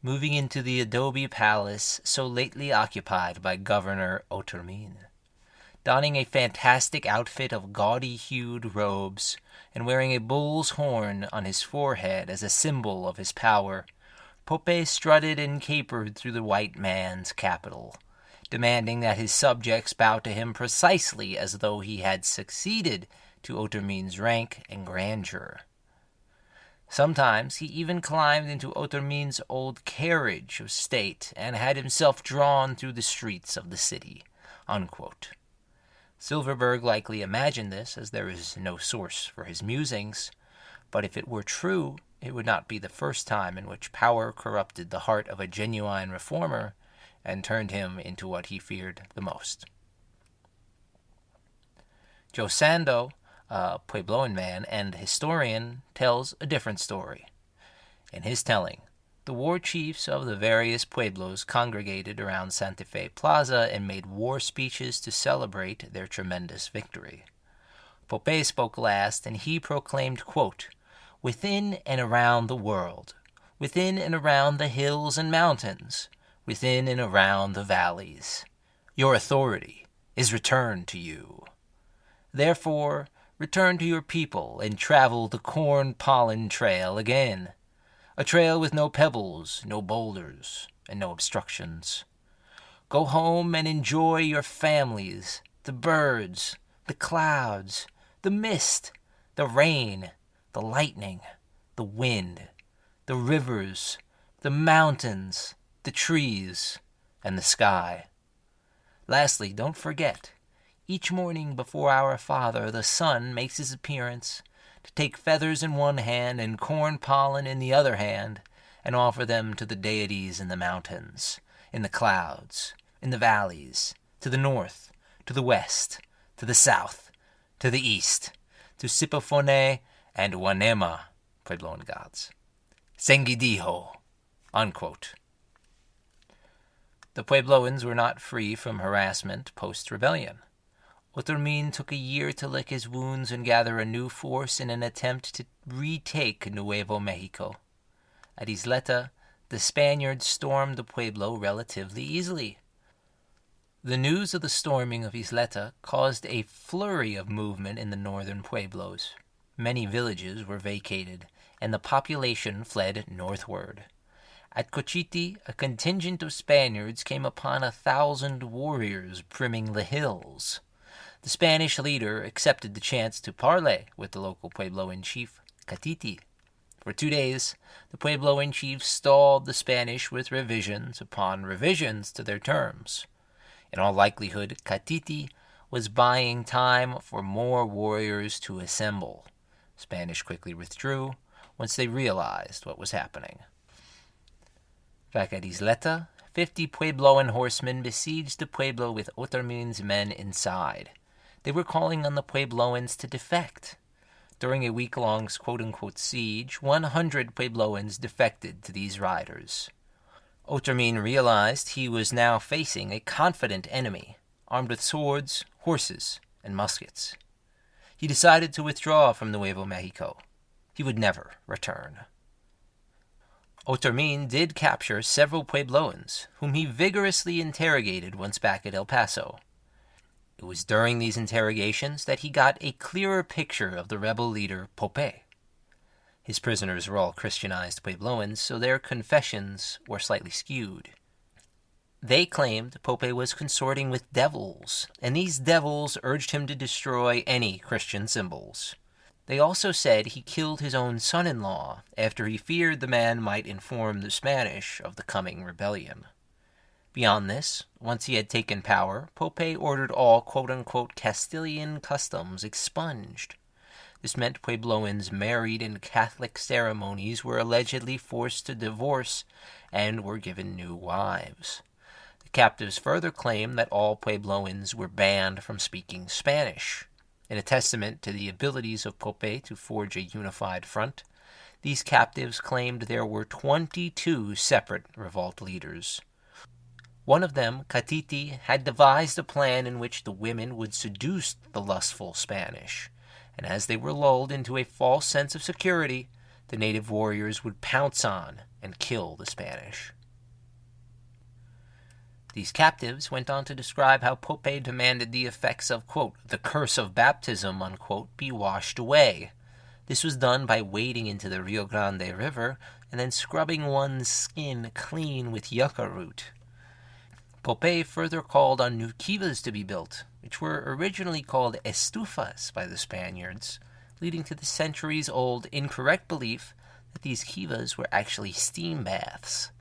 Speaker 2: moving into the adobe palace so lately occupied by Governor Otormin. Donning a fantastic outfit of gaudy-hued robes, and wearing a bull's horn on his forehead as a symbol of his power, Pope strutted and capered through the white man's capital, demanding that his subjects bow to him precisely as though he had succeeded to Otormin's rank and grandeur. Sometimes he even climbed into Otormin's old carriage of state and had himself drawn through the streets of the city." Unquote. Silverberg likely imagined this, as there is no source for his musings, but if it were true, it would not be the first time in which power corrupted the heart of a genuine reformer and turned him into what he feared the most. Joe Sando, a Puebloan man and historian, tells a different story. In his telling, the war chiefs of the various pueblos congregated around Santa Fe Plaza and made war speeches to celebrate their tremendous victory. Pope spoke last, and he proclaimed, quote, "Within and around the world, within and around the hills and mountains, within and around the valleys, your authority is returned to you. Therefore, return to your people and travel the corn pollen trail again, a trail with no pebbles, no boulders, and no obstructions. Go home and enjoy your families, the birds, the clouds, the mist, the rain, the lightning, the wind, the rivers, the mountains, the trees, and the sky. Lastly, don't forget, each morning before our Father, the sun makes his appearance, to take feathers in one hand and corn pollen in the other hand, and offer them to the deities in the mountains, in the clouds, in the valleys, to the north, to the west, to the south, to the east, to Sipofone and Wanema, Puebloan gods. Sengidiho." Unquote. The Puebloans were not free from harassment post-rebellion. Otormin took a year to lick his wounds and gather a new force in an attempt to retake Nuevo Mexico. At Isleta, the Spaniards stormed the Pueblo relatively easily. The news of the storming of Isleta caused a flurry of movement in the northern Pueblos. Many villages were vacated, and the population fled northward. At Cochiti, a contingent of Spaniards came upon 1,000 warriors brimming the hills. The Spanish leader accepted the chance to parley with the local Puebloan chief, Catiti. For 2 days, the Puebloan chief stalled the Spanish with revisions upon revisions to their terms. In all likelihood, Catiti was buying time for more warriors to assemble. Spanish quickly withdrew once they realized what was happening. Back at Isleta, 50 Puebloan horsemen besieged the Pueblo with Otormin's men inside. They were calling on the Puebloans to defect. During a week-long quote-unquote siege, 100 Puebloans defected to these riders. Otormin realized he was now facing a confident enemy, armed with swords, horses, and muskets. He decided to withdraw from Nuevo Mexico. He would never return. Otormin did capture several Puebloans, whom he vigorously interrogated once back at El Paso. It was during these interrogations that he got a clearer picture of the rebel leader Pope. His prisoners were all Christianized Puebloans, so their confessions were slightly skewed. They claimed Pope was consorting with devils, and these devils urged him to destroy any Christian symbols. They also said he killed his own son-in-law after he feared the man might inform the Spanish of the coming rebellion. Beyond this, once he had taken power, Pope ordered all quote-unquote Castilian customs expunged. This meant Puebloans married in Catholic ceremonies were allegedly forced to divorce and were given new wives. The captives further claimed that all Puebloans were banned from speaking Spanish. In a testament to the abilities of Pope to forge a unified front, these captives claimed there were 22 separate revolt leaders. One of them, Catiti, had devised a plan in which the women would seduce the lustful Spanish, and as they were lulled into a false sense of security, the native warriors would pounce on and kill the Spanish. These captives went on to describe how Pope demanded the effects of, quote, the curse of baptism, unquote, be washed away. This was done by wading into the Rio Grande River and then scrubbing one's skin clean with yucca root. Pope further called on new kivas to be built, which were originally called estufas by the Spaniards, leading to the centuries-old incorrect belief that these kivas were actually steam baths.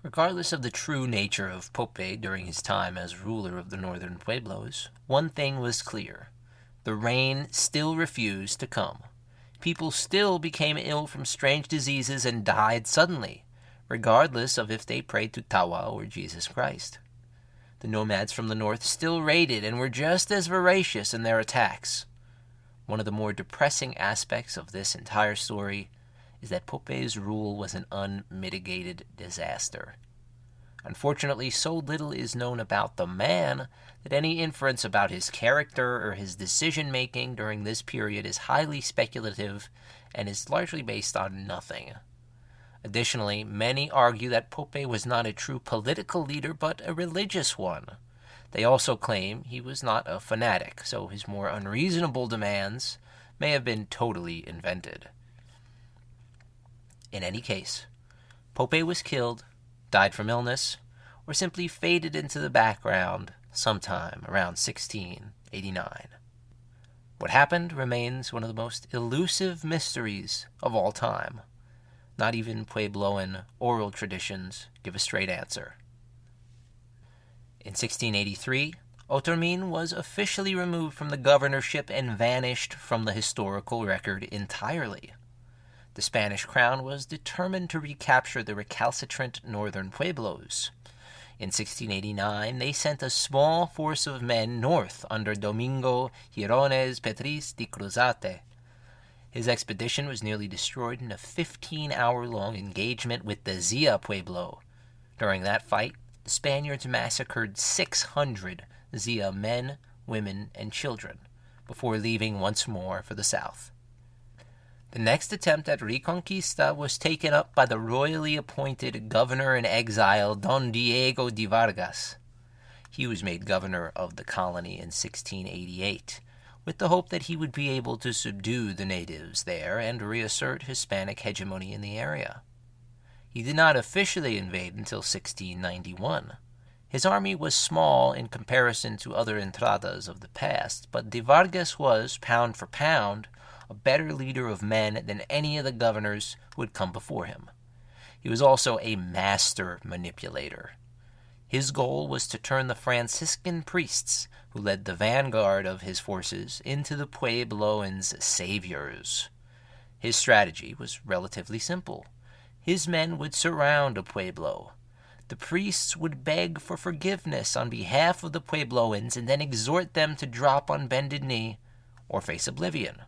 Speaker 2: Regardless of the true nature of Pope during his time as ruler of the northern Pueblos, one thing was clear. The rain still refused to come. People still became ill from strange diseases and died suddenly, regardless of if they prayed to Tawa or Jesus Christ. The nomads from the north still raided and were just as voracious in their attacks. One of the more depressing aspects of this entire story is that Pope's rule was an unmitigated disaster. Unfortunately, so little is known about the man that any inference about his character or his decision-making during this period is highly speculative and is largely based on nothing. Additionally, many argue that Pope was not a true political leader but a religious one. They also claim he was not a fanatic, so his more unreasonable demands may have been totally invented. In any case, Pope was killed, died from illness, or simply faded into the background sometime around 1689. What happened remains one of the most elusive mysteries of all time. Not even Puebloan oral traditions give a straight answer. In 1683, Otormin was officially removed from the governorship and vanished from the historical record entirely. The Spanish crown was determined to recapture the recalcitrant northern Pueblos. In 1689, they sent a small force of men north under Domingo Girones Petris de Cruzate. His expedition was nearly destroyed in a 15-hour-long engagement with the Zia Pueblo. During that fight, the Spaniards massacred 600 Zia men, women, and children, before leaving once more for the south. The next attempt at reconquista was taken up by the royally appointed governor-in-exile Don Diego de Vargas. He was made governor of the colony in 1688, with the hope that he would be able to subdue the natives there and reassert Hispanic hegemony in the area. He did not officially invade until 1691. His army was small in comparison to other entradas of the past, but de Vargas was, pound for pound, a better leader of men than any of the governors who had come before him. He was also a master manipulator. His goal was to turn the Franciscan priests, who led the vanguard of his forces, into the Puebloans' saviors. His strategy was relatively simple. His men would surround a pueblo. The priests would beg for forgiveness on behalf of the Puebloans and then exhort them to drop on bended knee or face oblivion.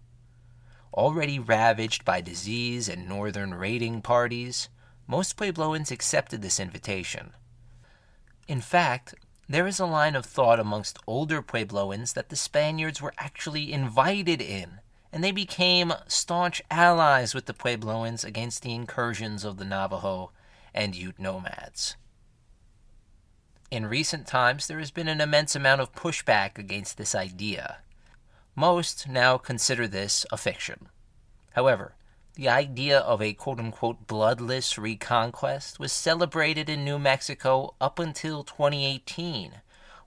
Speaker 2: Already ravaged by disease and northern raiding parties, most Puebloans accepted this invitation. In fact, there is a line of thought amongst older Puebloans that the Spaniards were actually invited in, and they became staunch allies with the Puebloans against the incursions of the Navajo and Ute nomads. In recent times, there has been an immense amount of pushback against this idea. Most now consider this a fiction. However, the idea of a quote-unquote bloodless reconquest was celebrated in New Mexico up until 2018,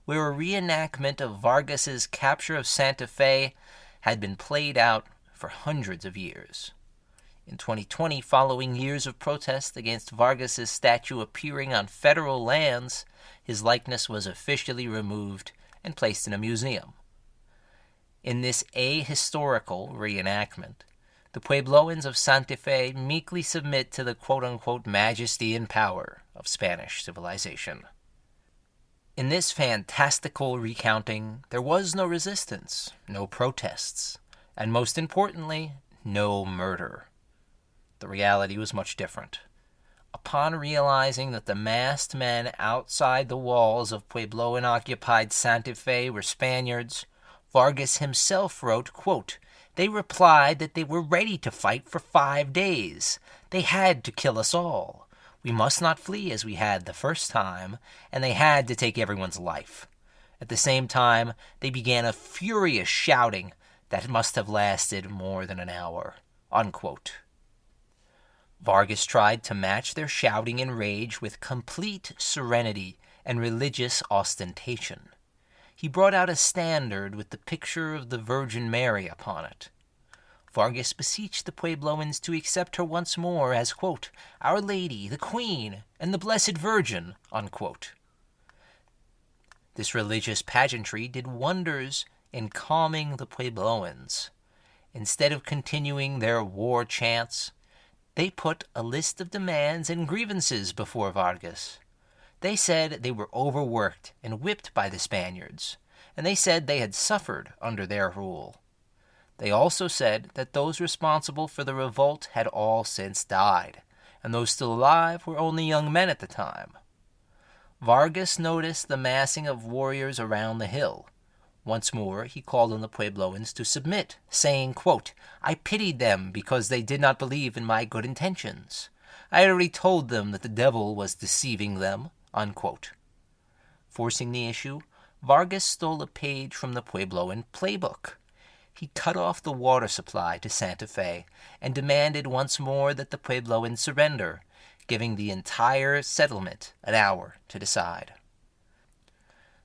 Speaker 2: where a reenactment of Vargas's capture of Santa Fe had been played out for hundreds of years. In 2020, following years of protest against Vargas's statue appearing on federal lands, his likeness was officially removed and placed in a museum. In this ahistorical reenactment, the Puebloans of Santa Fe meekly submit to the quote-unquote majesty and power of Spanish civilization. In this fantastical recounting, there was no resistance, no protests, and most importantly, no murder. The reality was much different. Upon realizing that the masked men outside the walls of Puebloan-occupied Santa Fe were Spaniards, Vargas himself wrote, quote, "They replied that they were ready to fight for 5 days. They had to kill us all. We must not flee as we had the first time, and they had to take everyone's life. At the same time, they began a furious shouting that must have lasted more than an hour." Unquote. Vargas tried to match their shouting and rage with complete serenity and religious ostentation. He brought out a standard with the picture of the Virgin Mary upon it. Vargas beseeched the Puebloans to accept her once more as, quote, "Our Lady, the Queen, and the Blessed Virgin," unquote. This religious pageantry did wonders in calming the Puebloans. Instead of continuing their war chants, they put a list of demands and grievances before Vargas. They said they were overworked and whipped by the Spaniards, and they said they had suffered under their rule. They also said that those responsible for the revolt had all since died, and those still alive were only young men at the time. Vargas noticed the massing of warriors around the hill. Once more he called on the Puebloans to submit, saying, quote, "I pitied them because they did not believe in my good intentions. I had already told them that the devil was deceiving them," unquote. Forcing the issue, Vargas stole a page from the Puebloan playbook. He cut off the water supply to Santa Fe and demanded once more that the Puebloans surrender, giving the entire settlement an hour to decide.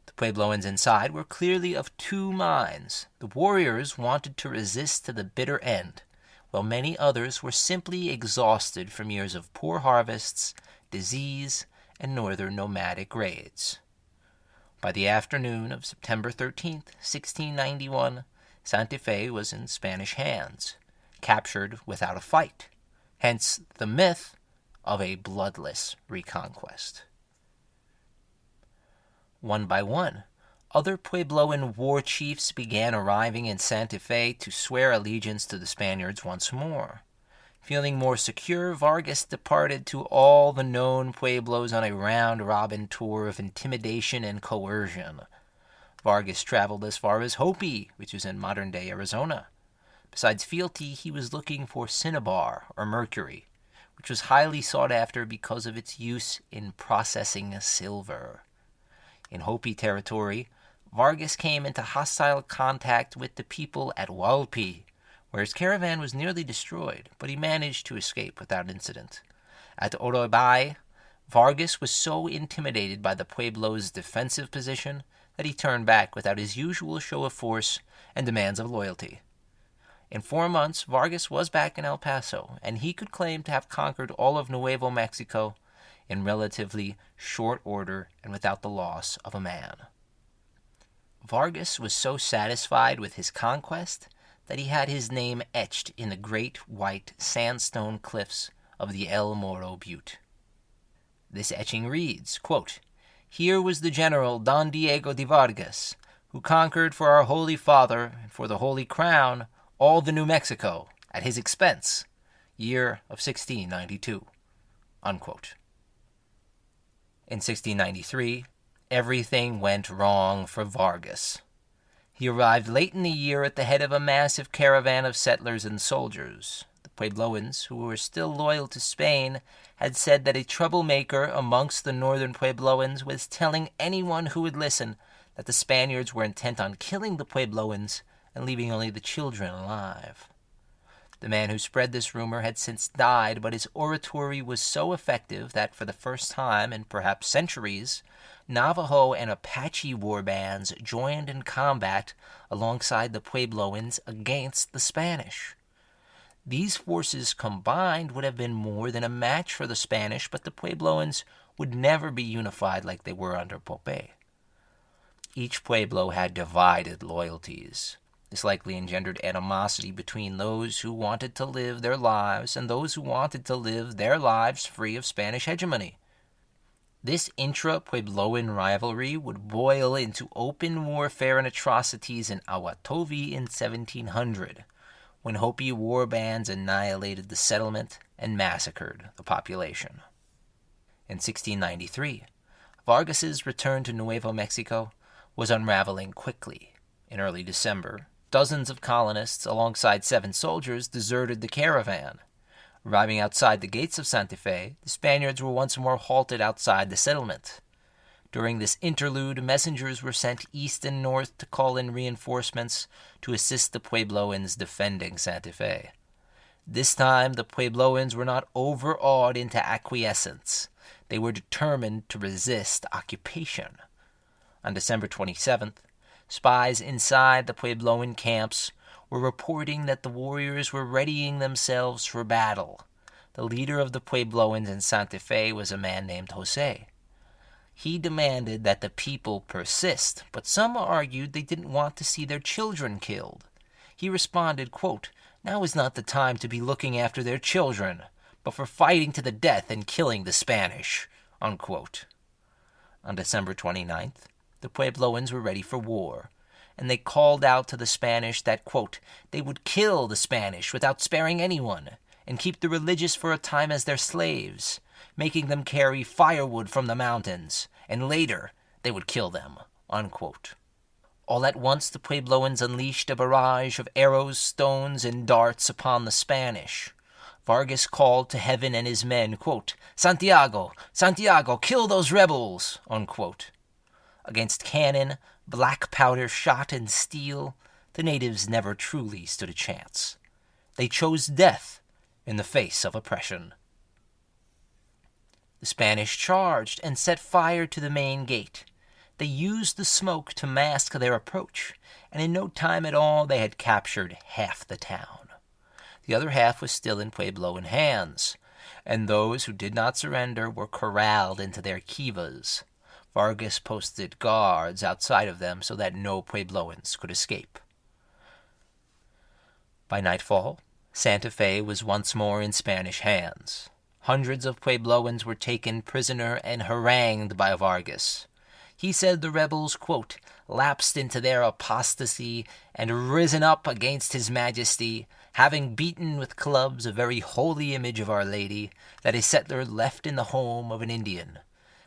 Speaker 2: The Puebloans inside were clearly of two minds. The warriors wanted to resist to the bitter end, while many others were simply exhausted from years of poor harvests, disease, and northern nomadic raids. By the afternoon of September 13th, 1691, Santa Fe was in Spanish hands, captured without a fight, hence the myth of a bloodless reconquest. One by one, other Puebloan war chiefs began arriving in Santa Fe to swear allegiance to the Spaniards once more. Feeling more secure, Vargas departed to all the known pueblos on a round-robin tour of intimidation and coercion. Vargas traveled as far as Hopi, which is in modern-day Arizona. Besides fealty, he was looking for cinnabar, or mercury, which was highly sought after because of its use in processing silver. In Hopi territory, Vargas came into hostile contact with the people at Walpi, where his caravan was nearly destroyed, but he managed to escape without incident. At Orobai, Vargas was so intimidated by the Pueblo's defensive position that he turned back without his usual show of force and demands of loyalty. In 4 months, Vargas was back in El Paso, and he could claim to have conquered all of Nuevo Mexico in relatively short order and without the loss of a man. Vargas was so satisfied with his conquest that he had his name etched in the great white sandstone cliffs of the El Morro Butte. This etching reads, quote, "Here was the general Don Diego de Vargas, who conquered for our Holy Father and for the Holy Crown all the New Mexico at his expense, year of 1692." Unquote. In 1693, everything went wrong for Vargas. He arrived late in the year at the head of a massive caravan of settlers and soldiers. The Puebloans, who were still loyal to Spain, had said that a troublemaker amongst the northern Puebloans was telling anyone who would listen that the Spaniards were intent on killing the Puebloans and leaving only the children alive. The man who spread this rumor had since died, but his oratory was so effective that for the first time in perhaps centuries, Navajo and Apache war bands joined in combat alongside the Puebloans against the Spanish. These forces combined would have been more than a match for the Spanish, but the Puebloans would never be unified like they were under Pope. Each Pueblo had divided loyalties. This likely engendered animosity between those who wanted to live their lives and those who wanted to live their lives free of Spanish hegemony. This intra-Puebloan rivalry would boil into open warfare and atrocities in Awatovi in 1700, when Hopi war bands annihilated the settlement and massacred the population. In 1693, Vargas's return to Nuevo Mexico was unraveling quickly. In early December, dozens of colonists, alongside 7 soldiers, deserted the caravan. Arriving outside the gates of Santa Fe, the Spaniards were once more halted outside the settlement. During this interlude, messengers were sent east and north to call in reinforcements to assist the Puebloans defending Santa Fe. This time, the Puebloans were not overawed into acquiescence. They were determined to resist occupation. On December 27th, spies inside the Puebloan camps were reporting that the warriors were readying themselves for battle. The leader of the Puebloans in Santa Fe was a man named Jose. He demanded that the people persist, but some argued they didn't want to see their children killed. He responded, quote, "Now is not the time to be looking after their children, but for fighting to the death and killing the Spanish." Unquote. On December 29th, the Puebloans were ready for war, and they called out to the Spanish that, quote, they would kill the Spanish without sparing anyone, and keep the religious for a time as their slaves, making them carry firewood from the mountains, and later they would kill them. Unquote. All at once the Puebloans unleashed a barrage of arrows, stones, and darts upon the Spanish. Vargas called to heaven and his men, quote, "Santiago, Santiago, kill those rebels!" Unquote. Against cannon, black powder, shot, and steel, the natives never truly stood a chance. They chose death in the face of oppression. The Spanish charged and set fire to the main gate. They used the smoke to mask their approach, and in no time at all they had captured half the town. The other half was still in Puebloan hands, and those who did not surrender were corralled into their kivas. Vargas posted guards outside of them so that no Puebloans could escape. By nightfall, Santa Fe was once more in Spanish hands. Hundreds of Puebloans were taken prisoner and harangued by Vargas. He said the rebels, quote, lapsed into their apostasy and risen up against his majesty, having beaten with clubs a very holy image of Our Lady that a settler left in the home of an Indian.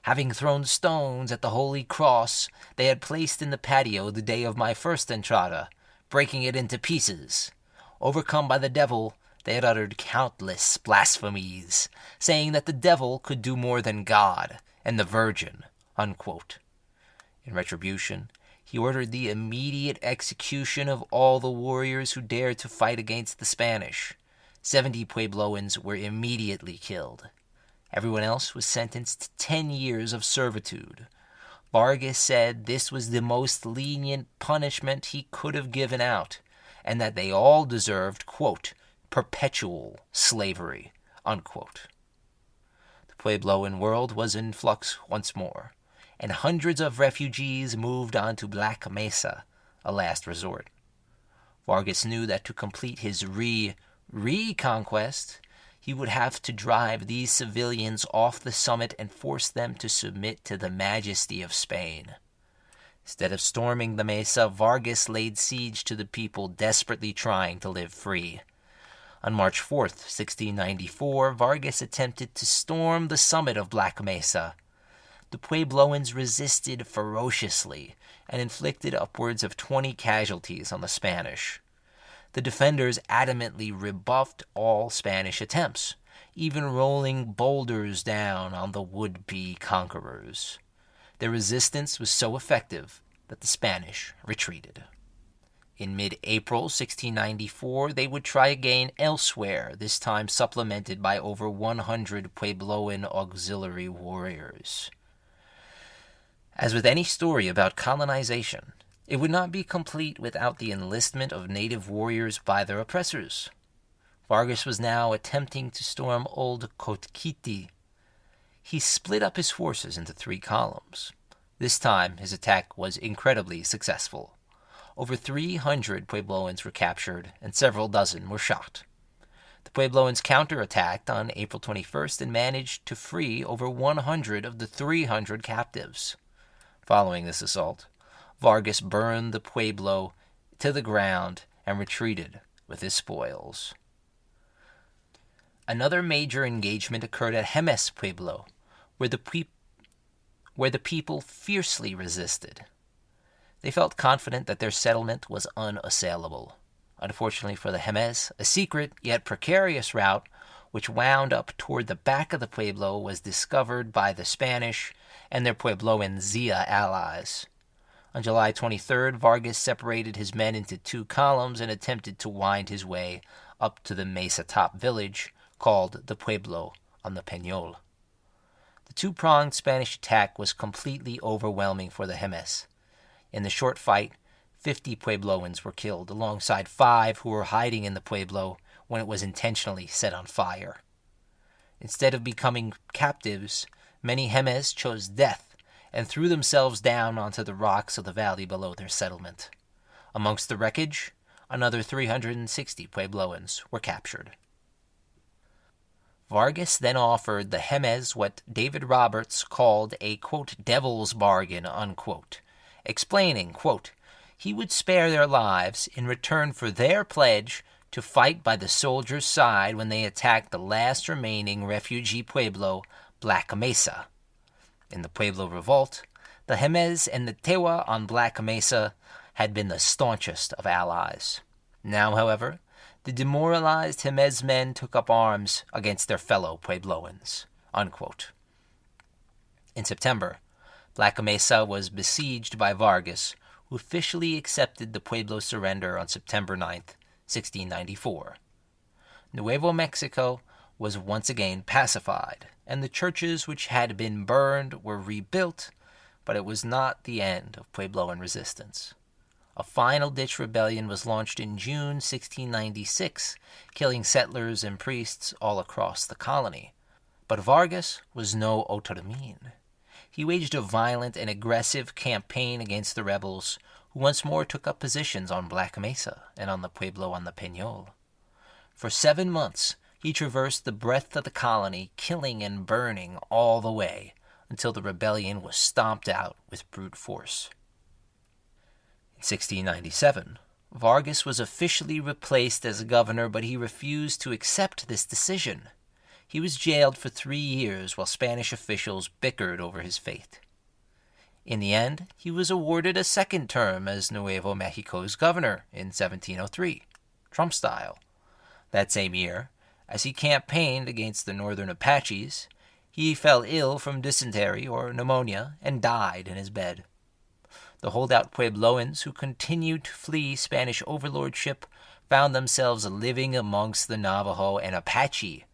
Speaker 2: Having thrown stones at the holy cross they had placed in the patio the day of my first entrada, breaking it into pieces. Overcome by the devil, they had uttered countless blasphemies, saying that the devil could do more than God and the Virgin. Unquote. In retribution, he ordered the immediate execution of all the warriors who dared to fight against the Spanish. 70 Puebloans were immediately killed. Everyone else was sentenced to 10 years of servitude. Vargas said this was the most lenient punishment he could have given out, and that they all deserved, quote, perpetual slavery, unquote. The Puebloan world was in flux once more, and hundreds of refugees moved on to Black Mesa, a last resort. Vargas knew that to complete his reconquest, he would have to drive these civilians off the summit and force them to submit to the majesty of Spain. Instead of storming the mesa, Vargas laid siege to the people desperately trying to live free. On March 4th, 1694, Vargas attempted to storm the summit of Black Mesa. The Puebloans resisted ferociously and inflicted upwards of 20 casualties on the Spanish. The defenders adamantly rebuffed all Spanish attempts, even rolling boulders down on the would-be conquerors. Their resistance was so effective that the Spanish retreated. In mid-April 1694, they would try again elsewhere, this time supplemented by over 100 Puebloan auxiliary warriors. As with any story about colonization, it would not be complete without the enlistment of native warriors by their oppressors. Vargas was now attempting to storm Old Cotquiti. He split up his forces into 3 columns. This time, his attack was incredibly successful. Over 300 Puebloans were captured, and several dozen were shot. The Puebloans counterattacked on April 21st and managed to free over 100 of the 300 captives. Following this assault, Vargas burned the Pueblo to the ground and retreated with his spoils. Another major engagement occurred at Jemez Pueblo, where the people fiercely resisted. They felt confident that their settlement was unassailable. Unfortunately for the Jemez, a secret yet precarious route which wound up toward the back of the Pueblo was discovered by the Spanish and their Puebloan Zia allies. On July 23rd, Vargas separated his men into 2 columns and attempted to wind his way up to the mesa top village called the Pueblo on the Peñol. The 2-pronged Spanish attack was completely overwhelming for the Jemez. In the short fight, 50 Puebloans were killed, alongside 5 who were hiding in the Pueblo when it was intentionally set on fire. Instead of becoming captives, many Jemez chose death and threw themselves down onto the rocks of the valley below their settlement. Amongst the wreckage, another 360 Puebloans were captured. Vargas then offered the Jemez what David Roberts called a, quote, devil's bargain, unquote, explaining, quote, he would spare their lives in return for their pledge to fight by the soldiers' side when they attacked the last remaining refugee Pueblo, Black Mesa. In the Pueblo Revolt, the Jemez and the Tewa on Black Mesa had been the staunchest of allies. Now, however, the demoralized Jemez men took up arms against their fellow Puebloans, unquote. In September, Black Mesa was besieged by Vargas, who officially accepted the Pueblo surrender on September 9th, 1694. Nuevo Mexico was once again pacified, and the churches which had been burned were rebuilt, but it was not the end of Puebloan resistance. A final-ditch rebellion was launched in June 1696, killing settlers and priests all across the colony. But Vargas was no Otormin. He waged a violent and aggressive campaign against the rebels, who once more took up positions on Black Mesa and on the Pueblo on the Peñol. For 7 months, he traversed the breadth of the colony, killing and burning all the way, until the rebellion was stomped out with brute force. In 1697, Vargas was officially replaced as governor, but he refused to accept this decision. He was jailed for 3 years while Spanish officials bickered over his fate. In the end, he was awarded a second term as Nuevo Mexico's governor in 1703, Trump style. That same year, as he campaigned against the northern Apaches, he fell ill from dysentery or pneumonia and died in his bed. The holdout Puebloans who continued to flee Spanish overlordship found themselves living amongst the Navajo and Apache.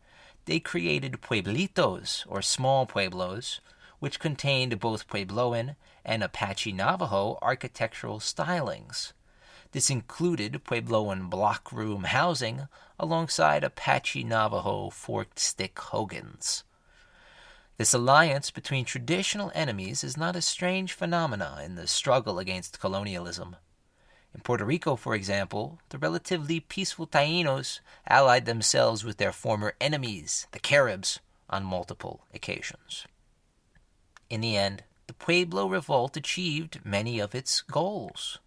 Speaker 2: They created pueblitos, or small pueblos, which contained both Puebloan and Apache Navajo architectural stylings. This included Puebloan block room housing alongside Apache Navajo forked stick hogans. This alliance between traditional enemies is not a strange phenomena in the struggle against colonialism. In Puerto Rico, for example, the relatively peaceful Taínos allied themselves with their former enemies, the Caribs, on multiple occasions. In the end, the Pueblo Revolt achieved many of its goals.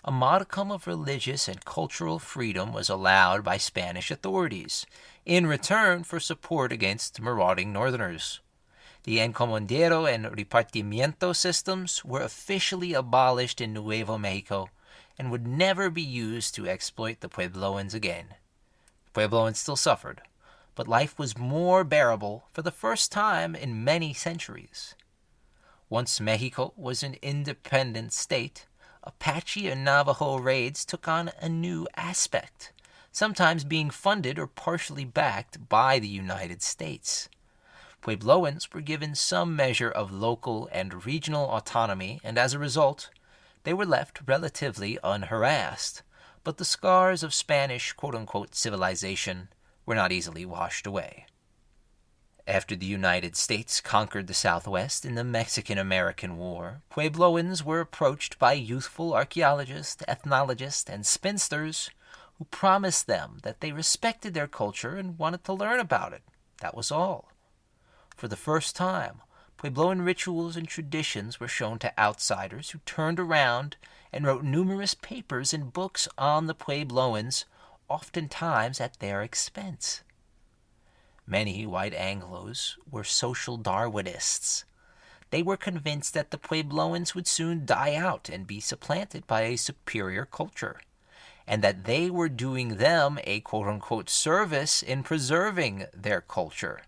Speaker 2: A modicum of religious and cultural freedom was allowed by Spanish authorities, in return for support against marauding northerners. The encomendero and repartimiento systems were officially abolished in Nuevo Mexico and would never be used to exploit the Puebloans again. The Puebloans still suffered, but life was more bearable for the first time in many centuries. Once Mexico was an independent state, Apache and Navajo raids took on a new aspect, sometimes being funded or partially backed by the United States. Puebloans were given some measure of local and regional autonomy, and as a result, they were left relatively unharassed, but the scars of Spanish quote-unquote civilization were not easily washed away. After the United States conquered the Southwest in the Mexican-American War, Puebloans were approached by youthful archaeologists, ethnologists, and spinsters who promised them that they respected their culture and wanted to learn about it. That was all. For the first time, Puebloan rituals and traditions were shown to outsiders who turned around and wrote numerous papers and books on the Puebloans, oftentimes at their expense. Many white Anglos were social Darwinists. They were convinced that the Puebloans would soon die out and be supplanted by a superior culture, and that they were doing them a quote-unquote service in preserving their culture.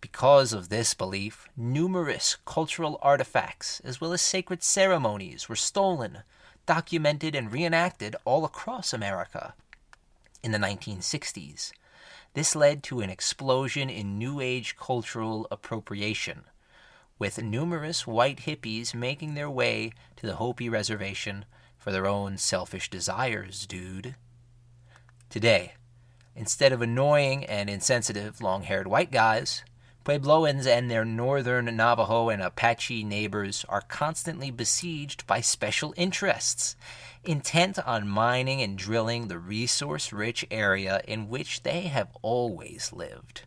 Speaker 2: Because of this belief, numerous cultural artifacts, as well as sacred ceremonies, were stolen, documented, and reenacted all across America. In the 1960s, this led to an explosion in New Age cultural appropriation, with numerous white hippies making their way to the Hopi Reservation for their own selfish desires, dude. Today, instead of annoying and insensitive long-haired white guys, Puebloans and their northern Navajo and Apache neighbors are constantly besieged by special interests, intent on mining and drilling the resource-rich area in which they have always lived.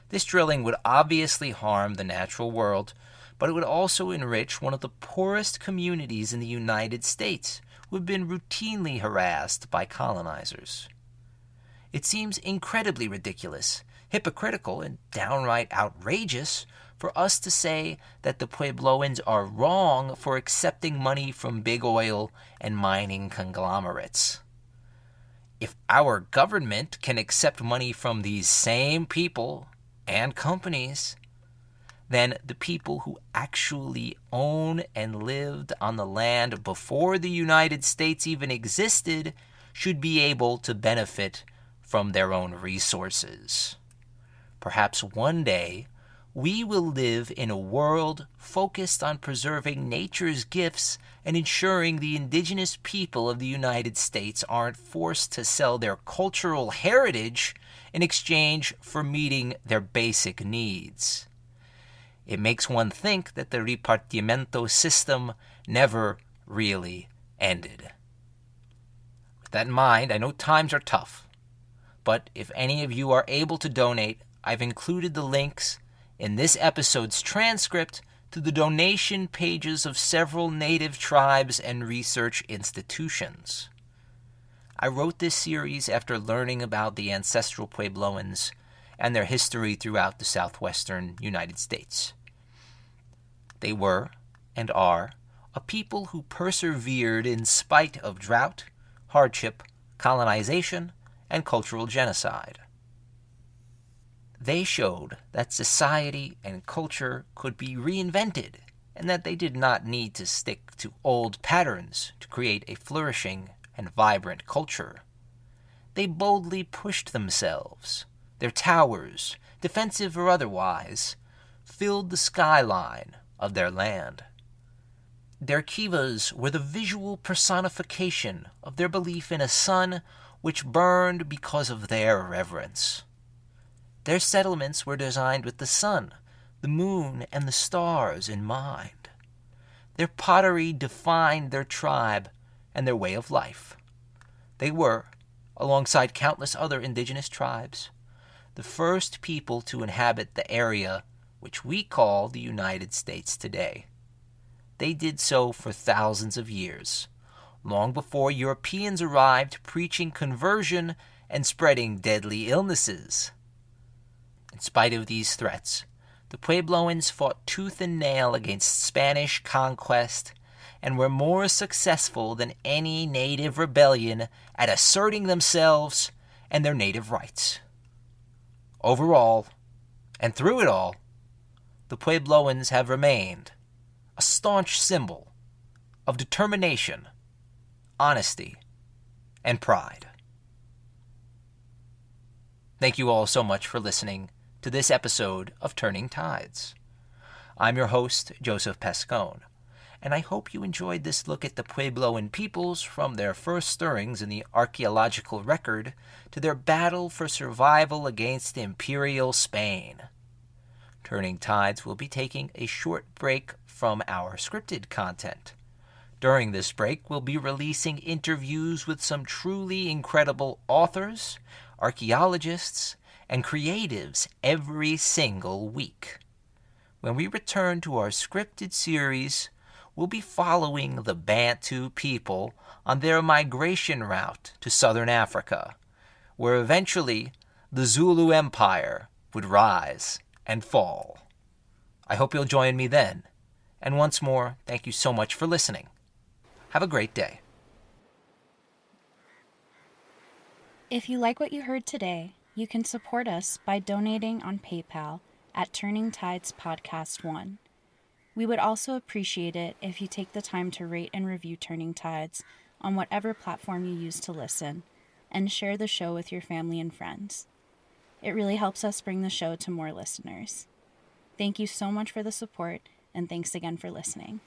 Speaker 2: This drilling would obviously harm the natural world, but it would also enrich one of the poorest communities in the United States, who have been routinely harassed by colonizers. It seems incredibly ridiculous, hypocritical, and downright outrageous for us to say that the Puebloans are wrong for accepting money from big oil and mining conglomerates. If our government can accept money from these same people and companies, then the people who actually own and lived on the land before the United States even existed should be able to benefit from their own resources. Perhaps one day, we will live in a world focused on preserving nature's gifts and ensuring the indigenous people of the United States aren't forced to sell their cultural heritage in exchange for meeting their basic needs. It makes one think that the repartimiento system never really ended. With that in mind, I know times are tough, but if any of you are able to donate, I've included the links in this episode's transcript to the donation pages of several native tribes and research institutions. I wrote this series after learning about the ancestral Puebloans and their history throughout the southwestern United States. They were, and are, a people who persevered in spite of drought, hardship, colonization, and cultural genocide. They showed that society and culture could be reinvented, and that they did not need to stick to old patterns to create a flourishing and vibrant culture. They boldly pushed themselves. Their towers, defensive or otherwise, filled the skyline of their land. Their kivas were the visual personification of their belief in a sun which burned because of their reverence. Their settlements were designed with the sun, the moon and the stars in mind. Their pottery defined their tribe and their way of life. They were, alongside countless other indigenous tribes, the first people to inhabit the area which we call the United States today. They did so for thousands of years, long before Europeans arrived preaching conversion and spreading deadly illnesses. In spite of these threats, the Puebloans fought tooth and nail against Spanish conquest and were more successful than any native rebellion at asserting themselves and their native rights. Overall, and through it all, the Puebloans have remained a staunch symbol of determination, honesty, and pride. Thank you all so much for listening to this episode of Turning Tides. I'm your host, Joseph Pascone, and I hope you enjoyed this look at the Puebloan peoples from their first stirrings in the archaeological record to their battle for survival against Imperial Spain. Turning Tides will be taking a short break from our scripted content. During this break, we'll be releasing interviews with some truly incredible authors, archaeologists, and creatives every single week. When we return to our scripted series, we'll be following the Bantu people on their migration route to southern Africa, where eventually the Zulu Empire would rise and fall. I hope you'll join me then. And once more, thank you so much for listening. Have a great day.
Speaker 1: If you like what you heard today, you can support us by donating on PayPal at Turning Tides Podcast 1. We would also appreciate it if you take the time to rate and review Turning Tides on whatever platform you use to listen, and share the show with your family and friends. It really helps us bring the show to more listeners. Thank you so much for the support, and thanks again for listening.